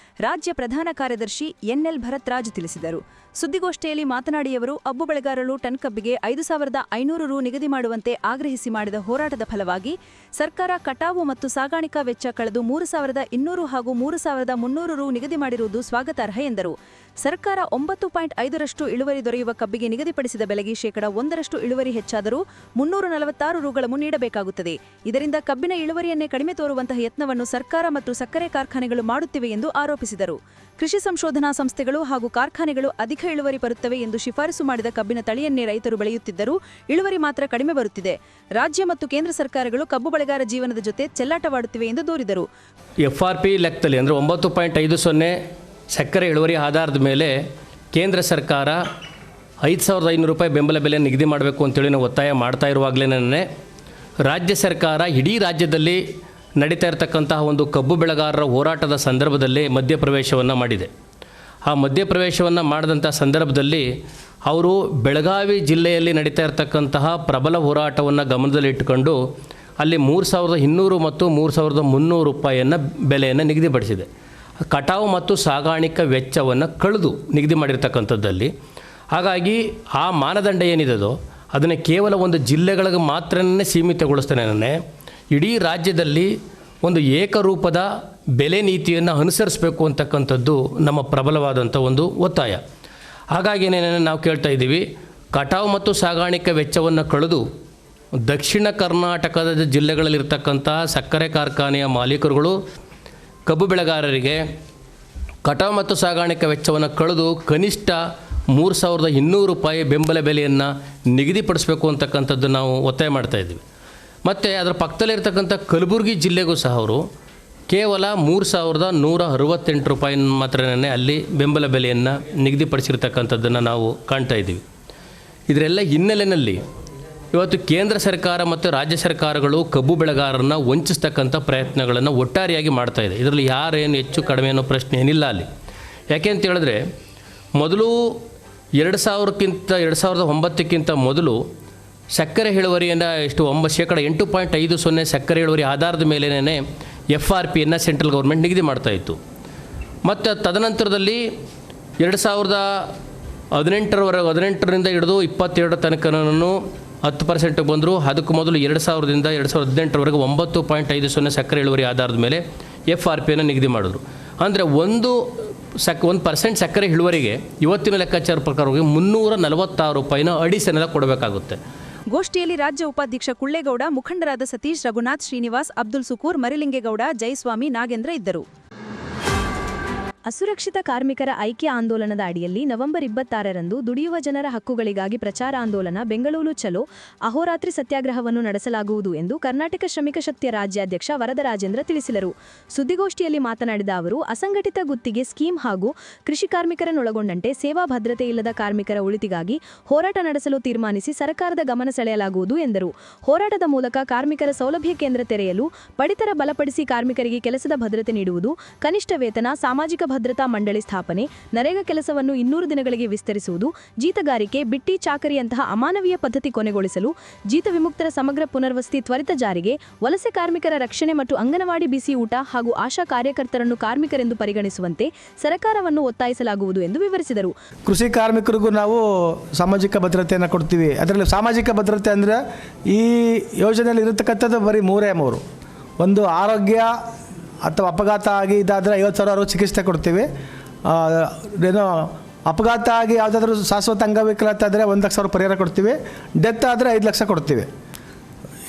Speaker 1: ರಾಜ್ಯ ಪ್ರಧಾನ ಕಾರ್ಯದರ್ಶಿ ಎನ್ಎಲ್ ಭರತ್ರಾಜ್ ತಿಳಿಸಿದರು. ಸುದ್ದಿಗೋಷ್ಠಿಯಲ್ಲಿ ಮಾತನಾಡಿ ಅವರು, ಕಬ್ಬು ಬೆಳೆಗಾರರು ಟನ್ ಕಬ್ಬಿಗೆ 5,500 ರು ನಿಗದಿ ಮಾಡುವಂತೆ ಆಗ್ರಹಿಸಿ ಮಾಡಿದ ಹೋರಾಟದ ಫಲವಾಗಿ ಸರ್ಕಾರ ಕಟಾವು ಮತ್ತು ಸಾಗಾಣಿಕಾ ವೆಚ್ಚ ಕಳೆದು 3,200 ಹಾಗೂ 3,300 ರು ನಿಗದಿ ಮಾಡಿರುವುದು ಸ್ವಾಗತಾರ್ಹ ಎಂದರು. ಸರ್ಕಾರ 9.5ರಷ್ಟು ಇಳುವರಿ ದೊರೆಯುವ ಕಬ್ಬಿಗೆ ನಿಗದಿಪಡಿಸಿದ ಬೆಲೆಗೆ 1% ಇಳುವರಿ ಹೆಚ್ಚಾದರೂ 346 ರುಗಳನ್ನು ನೀಡಬೇಕಾಗುತ್ತದೆ. ಇದರಿಂದ ಕಬ್ಬಿನ ಇಳುವರಿಯನ್ನೇ ಕಡಿಮೆ ತೋರುವಂತಹ ಯತ್ನವನ್ನು ಸರ್ಕಾರ ಮತ್ತು ಸಕ್ಕರೆ ಕಾರ್ಖಾನೆಗಳು ಮಾಡುತ್ತಿವೆ ಎಂದು ಆರೋಪಿಸಿದರು. ಕೃಷಿ ಸಂಶೋಧನಾ ಸಂಸ್ಥೆಗಳು ಹಾಗೂ ಕಾರ್ಖಾನೆಗಳು ಅಧಿಕ ಇಳುವರಿ ಬರುತ್ತವೆ ಎಂದು ಶಿಫಾರಸು ಮಾಡಿದ ಕಬ್ಬಿನ ತಳಿಯನ್ನೇ ರೈತರು ಬೆಳೆಯುತ್ತಿದ್ದರೂ ಇಳುವರಿ ಮಾತ್ರ ಕಡಿಮೆ ಬರುತ್ತಿದೆ. ರಾಜ್ಯ ಮತ್ತು ಕೇಂದ್ರ ಸರ್ಕಾರಗಳು ಕಬ್ಬು ಬೆಳೆಗಾರ ಜೀವನದ ಜೊತೆ ಚೆಲ್ಲಾಟವಾಡುತ್ತಿವೆ ಎಂದು ದೂರಿದರು.
Speaker 11: FRP ಲೆಕ್ಕದಲ್ಲಿ ಅಂದರೆ 9.50 ಸಕ್ಕರೆ ಇಳುವರಿ ಆಧಾರದ ಮೇಲೆ ಕೇಂದ್ರ ಸರ್ಕಾರ 5,500 ರೂಪಾಯಿ ಬೆಂಬಲ ಬೆಲೆ ನಿಗದಿ ಮಾಡಬೇಕು ಅಂತೇಳಿ ನಾವು ಒತ್ತಾಯ ಮಾಡ್ತಾ ಇರುವಾಗಲೇ ರಾಜ್ಯ ಸರ್ಕಾರ ಇಡೀ ರಾಜ್ಯದಲ್ಲಿ ನಡೀತಾ ಇರತಕ್ಕಂತಹ ಒಂದು ಕಬ್ಬು ಬೆಳೆಗಾರರ ಹೋರಾಟದ ಸಂದರ್ಭದಲ್ಲಿ ಮಧ್ಯಪ್ರವೇಶವನ್ನು ಮಾಡಿದೆ. ಆ ಮಧ್ಯಪ್ರವೇಶವನ್ನು ಮಾಡಿದಂಥ ಸಂದರ್ಭದಲ್ಲಿ ಅವರು ಬೆಳಗಾವಿ ಜಿಲ್ಲೆಯಲ್ಲಿ ನಡೀತಾ ಇರತಕ್ಕಂತಹ ಪ್ರಬಲ ಹೋರಾಟವನ್ನು ಗಮನದಲ್ಲಿಟ್ಟುಕೊಂಡು ಅಲ್ಲಿ 3,200 ಮತ್ತು 3,300 ರೂಪಾಯಿಯನ್ನು ಬೆಲೆಯನ್ನು ನಿಗದಿಪಡಿಸಿದೆ. ಕಟಾವು ಮತ್ತು ಸಾಗಾಣಿಕಾ ವೆಚ್ಚವನ್ನು ಕಳೆದು ನಿಗದಿ ಮಾಡಿರ್ತಕ್ಕಂಥದ್ದಲ್ಲಿ, ಹಾಗಾಗಿ ಆ ಮಾನದಂಡ ಏನಿದೆಯೋ ಅದನ್ನು ಕೇವಲ ಒಂದು ಜಿಲ್ಲೆಗಳಿಗೆ ಮಾತ್ರನೇ ಸೀಮಿತಗೊಳಿಸ್ತಾನೆ. ಇಡೀ ರಾಜ್ಯದಲ್ಲಿ ಒಂದು ಏಕರೂಪದ ಬೆಲೆ ನೀತಿಯನ್ನು ಅನುಸರಿಸಬೇಕು ಅಂತಕ್ಕಂಥದ್ದು ನಮ್ಮ ಪ್ರಬಲವಾದಂಥ ಒಂದು ಒತ್ತಾಯ. ಹಾಗಾಗಿ ನಾವು ಕೇಳ್ತಾ ಇದ್ದೀವಿ, ಕಟಾವು ಮತ್ತು ಸಾಗಾಣಿಕಾ ವೆಚ್ಚವನ್ನು ಕಳೆದು ದಕ್ಷಿಣ ಕರ್ನಾಟಕದ ಜಿಲ್ಲೆಗಳಲ್ಲಿರ್ತಕ್ಕಂಥ ಸಕ್ಕರೆ ಕಾರ್ಖಾನೆಯ ಮಾಲೀಕರುಗಳು ಕಬ್ಬು ಬೆಳೆಗಾರರಿಗೆ ಕಟಾವು ಮತ್ತು ಸಾಗಾಣಿಕಾ ವೆಚ್ಚವನ್ನು ಕಳೆದು ಕನಿಷ್ಠ 3,200 ರೂಪಾಯಿ ಬೆಂಬಲ ಬೆಲೆಯನ್ನು ನಿಗದಿಪಡಿಸಬೇಕು ಅಂತಕ್ಕಂಥದ್ದು ನಾವು ಒತ್ತಾಯ ಮಾಡ್ತಾ ಇದ್ದೀವಿ. ಮತ್ತು ಅದರ ಪಕ್ಕದಲ್ಲಿರ್ತಕ್ಕಂಥ ಕಲಬುರಗಿ ಜಿಲ್ಲೆಗೂ ಸಹ ಅವರು ಕೇವಲ 3,168 ರೂಪಾಯಿ ಮಾತ್ರನೇ ಅಲ್ಲಿ ಬೆಂಬಲ ಬೆಲೆಯನ್ನು ನಿಗದಿಪಡಿಸಿರ್ತಕ್ಕಂಥದ್ದನ್ನು ನಾವು ಕಾಣ್ತಾ ಇದ್ದೀವಿ. ಇದರೆಲ್ಲ ಹಿನ್ನೆಲೆಯಲ್ಲಿ ಇವತ್ತು ಕೇಂದ್ರ ಸರ್ಕಾರ ಮತ್ತು ರಾಜ್ಯ ಸರ್ಕಾರಗಳು ಕಬ್ಬು ಬೆಳೆಗಾರರನ್ನ ವಂಚಿಸ್ತಕ್ಕಂಥ ಪ್ರಯತ್ನಗಳನ್ನು ಒಟ್ಟಾರೆಯಾಗಿ ಮಾಡ್ತಾ ಇದೆ. ಇದರಲ್ಲಿ ಯಾರೇನು ಹೆಚ್ಚು ಕಡಿಮೆ ಅನ್ನೋ ಪ್ರಶ್ನೆ ಏನಿಲ್ಲ ಅಲ್ಲಿ. ಯಾಕೆ ಅಂತ ಹೇಳಿದ್ರೆ, ಮೊದಲು 2009ಕ್ಕಿಂತ ಮೊದಲು ಸಕ್ಕರೆ ಇಳುವರಿಯನ್ನು ಎಷ್ಟು 8.50 ಸಕ್ಕರೆ ಇಳುವರಿ ಆಧಾರದ ಮೇಲೇ FRPಯನ್ನು ಸೆಂಟ್ರಲ್ ಗೌರ್ಮೆಂಟ್ ನಿಗದಿ ಮಾಡ್ತಾಯಿತ್ತು. ಮತ್ತು ತದನಂತರದಲ್ಲಿ 2018ರಿಂದ ಹಿಡಿದು 22 ತನಕನೂ 10% ಬಂದರು. ಅದಕ್ಕೂ ಮೊದಲು 2000ರಿಂದ 2018ರವರೆಗೆ 9.50 ಸಕ್ಕರೆ ಇಳುವರಿ ಆಧಾರದ ಮೇಲೆ FRPಯನ್ನು ನಿಗದಿ ಮಾಡಿದ್ರು. ಅಂದರೆ 1% ಸಕ್ಕರೆ ಇಳುವರಿಗೆ ಇವತ್ತಿನ ಲೆಕ್ಕಾಚಾರ ಪ್ರಕಾರವಾಗಿ 346 ರೂಪಾಯಿನ ಅಡಿಷನಲ್ ಕೊಡಬೇಕಾಗುತ್ತೆ.
Speaker 1: ಗೋಷ್ಠಿಯಲ್ಲಿ ರಾಜ್ಯ ಉಪಾಧ್ಯಕ್ಷ ಕುಳ್ಳೇಗೌಡ, ಮುಖಂಡರಾದ ಸತೀಶ್, ರಘುನಾಥ್, ಶ್ರೀನಿವಾಸ್, ಅಬ್ದುಲ್ ಸುಕೂರ್, ಮರಿಲಿಂಗೇಗೌಡ, ಜಯಸ್ವಾಮಿ, ನಾಗೇಂದ್ರ ಇದ್ದರು. ಅಸುರಕ್ಷಿತ ಕಾರ್ಮಿಕರ ಐಕ್ಯ ಆಂದೋಲನದ ಅಡಿಯಲ್ಲಿ ನವೆಂಬರ್ 26ರಂದು ದುಡಿಯುವ ಜನರ ಹಕ್ಕುಗಳಿಗಾಗಿ ಪ್ರಚಾರ ಆಂದೋಲನ ಬೆಂಗಳೂರು ಚಲೋ ಅಹೋರಾತ್ರಿ ಸತ್ಯಾಗ್ರಹವನ್ನು ನಡೆಸಲಾಗುವುದು ಎಂದು ಕರ್ನಾಟಕ ಶ್ರಮಿಕ ಶಕ್ತಿಯ ರಾಜ್ಯಾಧ್ಯಕ್ಷ ವರದರಾಜೇಂದ್ರ ತಿಳಿಸಿದರು. ಸುದ್ದಿಗೋಷ್ಠಿಯಲ್ಲಿ ಮಾತನಾಡಿದ ಅವರು, ಅಸಂಘಟಿತ ಗುತ್ತಿಗೆ ಸ್ಕೀಮ್ ಹಾಗೂ ಕೃಷಿ ಕಾರ್ಮಿಕರನ್ನೊಳಗೊಂಡಂತೆ ಸೇವಾ ಭದ್ರತೆ ಇಲ್ಲದ ಕಾರ್ಮಿಕರ ಉಳಿತಿಗಾಗಿ ಹೋರಾಟ ನಡೆಸಲು ತೀರ್ಮಾನಿಸಿ ಸರ್ಕಾರದ ಗಮನ ಸೆಳೆಯಲಾಗುವುದು ಎಂದರು. ಹೋರಾಟದ ಮೂಲಕ ಕಾರ್ಮಿಕರ ಸೌಲಭ್ಯ ಕೇಂದ್ರ ತೆರೆಯಲು, ಪಡಿತರ ಬಲಪಡಿಸಿ ಕಾರ್ಮಿಕರಿಗೆ ಕೆಲಸದ ಭದ್ರತೆ ನೀಡುವುದು, ಕನಿಷ್ಠ ವೇತನ, ಸಾಮಾಜಿಕ ಭದ್ರತಾ ಮಂಡಳಿ ಸ್ಥಾಪನೆ, ನರೇಗಾ ಕೆಲಸವನ್ನು 200 ದಿನಗಳಿಗೆ ವಿಸ್ತರಿಸುವುದು, ಜೀತಗಾರಿಕೆ, ಬಿಟ್ಟಿ ಚಾಕರಿಯಂತಹ ಅಮಾನವೀಯ ಪದ್ಧತಿ ಕೊನೆಗೊಳಿಸಲು, ಜೀತ ವಿಮುಕ್ತರ ಸಮಗ್ರ ಪುನರ್ವಸತಿ ತ್ವರಿತ ಜಾರಿಗೆ, ವಲಸೆ ಕಾರ್ಮಿಕರ ರಕ್ಷಣೆ ಮತ್ತು ಅಂಗನವಾಡಿ ಬಿಸಿ ಊಟ ಹಾಗೂ ಆಶಾ ಕಾರ್ಯಕರ್ತರನ್ನು ಕಾರ್ಮಿಕರೆಂದು ಪರಿಗಣಿಸುವಂತೆ ಸರ್ಕಾರವನ್ನು ಒತ್ತಾಯಿಸಲಾಗುವುದು ಎಂದು ವಿವರಿಸಿದರು.
Speaker 12: ಕೃಷಿ ಕಾರ್ಮಿಕರಿಗೂ ನಾವು ಸಾಮಾಜಿಕ ಭದ್ರತೆಯನ್ನು ಕೊಡ್ತೀವಿ. ಅದರಲ್ಲಿ ಸಾಮಾಜಿಕ ಭದ್ರತೆ ಅಂದರೆ ಈ ಯೋಜನೆಯಲ್ಲಿ ಇರತಕ್ಕಂಥದ್ದು ಬರೀ 3 ಒಂದು ಆರೋಗ್ಯ ಅಥವಾ ಅಪಘಾತ ಆಗಿ ಇದಾದರೆ 50,000 ಚಿಕಿತ್ಸೆ ಕೊಡ್ತೀವಿ. ಏನೋ ಅಪಘಾತ ಆಗಿ ಯಾವುದಾದ್ರೂ ಶಾಶ್ವತ ಅಂಗವಿಕಲತೆ ಆದರೆ 1,00,000 ಪರಿಹಾರ ಕೊಡ್ತೀವಿ. ಡೆತ್ ಆದರೆ 5 ಲಕ್ಷ ಕೊಡ್ತೀವಿ.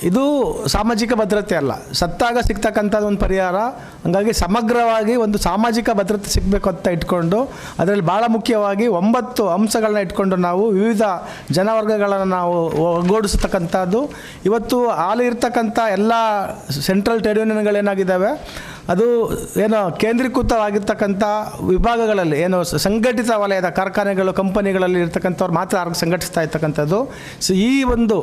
Speaker 12: ಇದು ಸಾಮಾಜಿಕ ಭದ್ರತೆ ಅಲ್ಲ, ಸತ್ತಾಗ ಸಿಗ್ತಕ್ಕಂಥದ್ದು ಒಂದು ಪರಿಹಾರ. ಹಾಗಾಗಿ ಸಮಗ್ರವಾಗಿ ಒಂದು ಸಾಮಾಜಿಕ ಭದ್ರತೆ ಸಿಗಬೇಕು ಅಂತ ಇಟ್ಕೊಂಡು, ಅದರಲ್ಲಿ ಭಾಳ ಮುಖ್ಯವಾಗಿ 9 ಅಂಶಗಳನ್ನ ಇಟ್ಕೊಂಡು ನಾವು ವಿವಿಧ ಜನವರ್ಗಗಳನ್ನು ನಾವು ಒಗ್ಗೂಡಿಸ್ತಕ್ಕಂಥದ್ದು. ಇವತ್ತು ಹಾಲಿ ಇರ್ತಕ್ಕಂಥ ಎಲ್ಲ ಸೆಂಟ್ರಲ್ ಟ್ರೇಡ್ ಯೂನಿಯನ್ಗಳೇನಾಗಿದ್ದಾವೆ, ಅದು ಏನೋ ಕೇಂದ್ರೀಕೃತವಾಗಿರ್ತಕ್ಕಂಥ ವಿಭಾಗಗಳಲ್ಲಿ ಏನು ಸಂಘಟಿತ ವಲಯದ ಕಾರ್ಖಾನೆಗಳು, ಕಂಪನಿಗಳಲ್ಲಿ ಇರ್ತಕ್ಕಂಥವ್ರು ಮಾತ್ರ ಸಂಘಟಿಸ್ತಾ ಇರ್ತಕ್ಕಂಥದ್ದು. ಸೊ ಈ ಒಂದು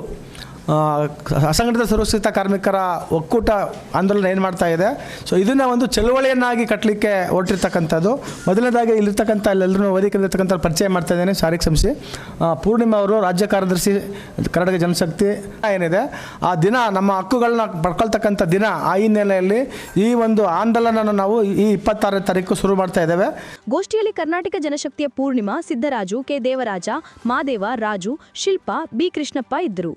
Speaker 12: ಅಸಂಘಟಿತ ಸುರಕ್ಷಿತ ಕಾರ್ಮಿಕರ ಒಕ್ಕೂಟ ಆಂದೋಲನ ಏನು ಮಾಡ್ತಾ ಇದೆ, ಸೊ ಇದನ್ನು ಒಂದು ಚಳುವಳಿಯನ್ನಾಗಿ ಕಟ್ಟಲಿಕ್ಕೆ ಹೊರಟಿರ್ತಕ್ಕಂಥದ್ದು. ಮೊದಲನೇದಾಗಿ ಇಲ್ಲಿರ್ತಕ್ಕಂಥ ಎಲ್ಲರೂ ವೇದಿಕೆಯಲ್ಲಿರ್ತಕ್ಕಂಥ ಪರಿಚಯ ಮಾಡ್ತಾ ಇದ್ದೇನೆ. ಶಾರೀಕ್ ಸಂಸ್ಥೆ ಪೂರ್ಣಿಮಾ ಅವರು, ರಾಜ್ಯ ಕಾರ್ಯದರ್ಶಿ ಕರ್ನಾಟಕ ಜನಶಕ್ತಿ ಏನಿದೆ, ಆ ದಿನ ನಮ್ಮ ಹಕ್ಕುಗಳನ್ನ ಪಡ್ಕೊಳ್ತಕ್ಕಂಥ ದಿನ. ಆ ಹಿನ್ನೆಲೆಯಲ್ಲಿ ಈ ಒಂದು ಆಂದೋಲನ ನಾವು ಈ 26ನೇ ತಾರೀಕು ಶುರು ಮಾಡ್ತಾ ಇದ್ದೇವೆ.
Speaker 1: ಗೋಷ್ಠಿಯಲ್ಲಿ ಕರ್ನಾಟಕ ಜನಶಕ್ತಿಯ ಪೂರ್ಣಿಮಾ, ಸಿದ್ದರಾಜು, ಕೆ ದೇವರಾಜ, ಮಾದೇವ, ರಾಜು, ಶಿಲ್ಪಾ, ಬಿ ಕೃಷ್ಣಪ್ಪ ಇದ್ದರು.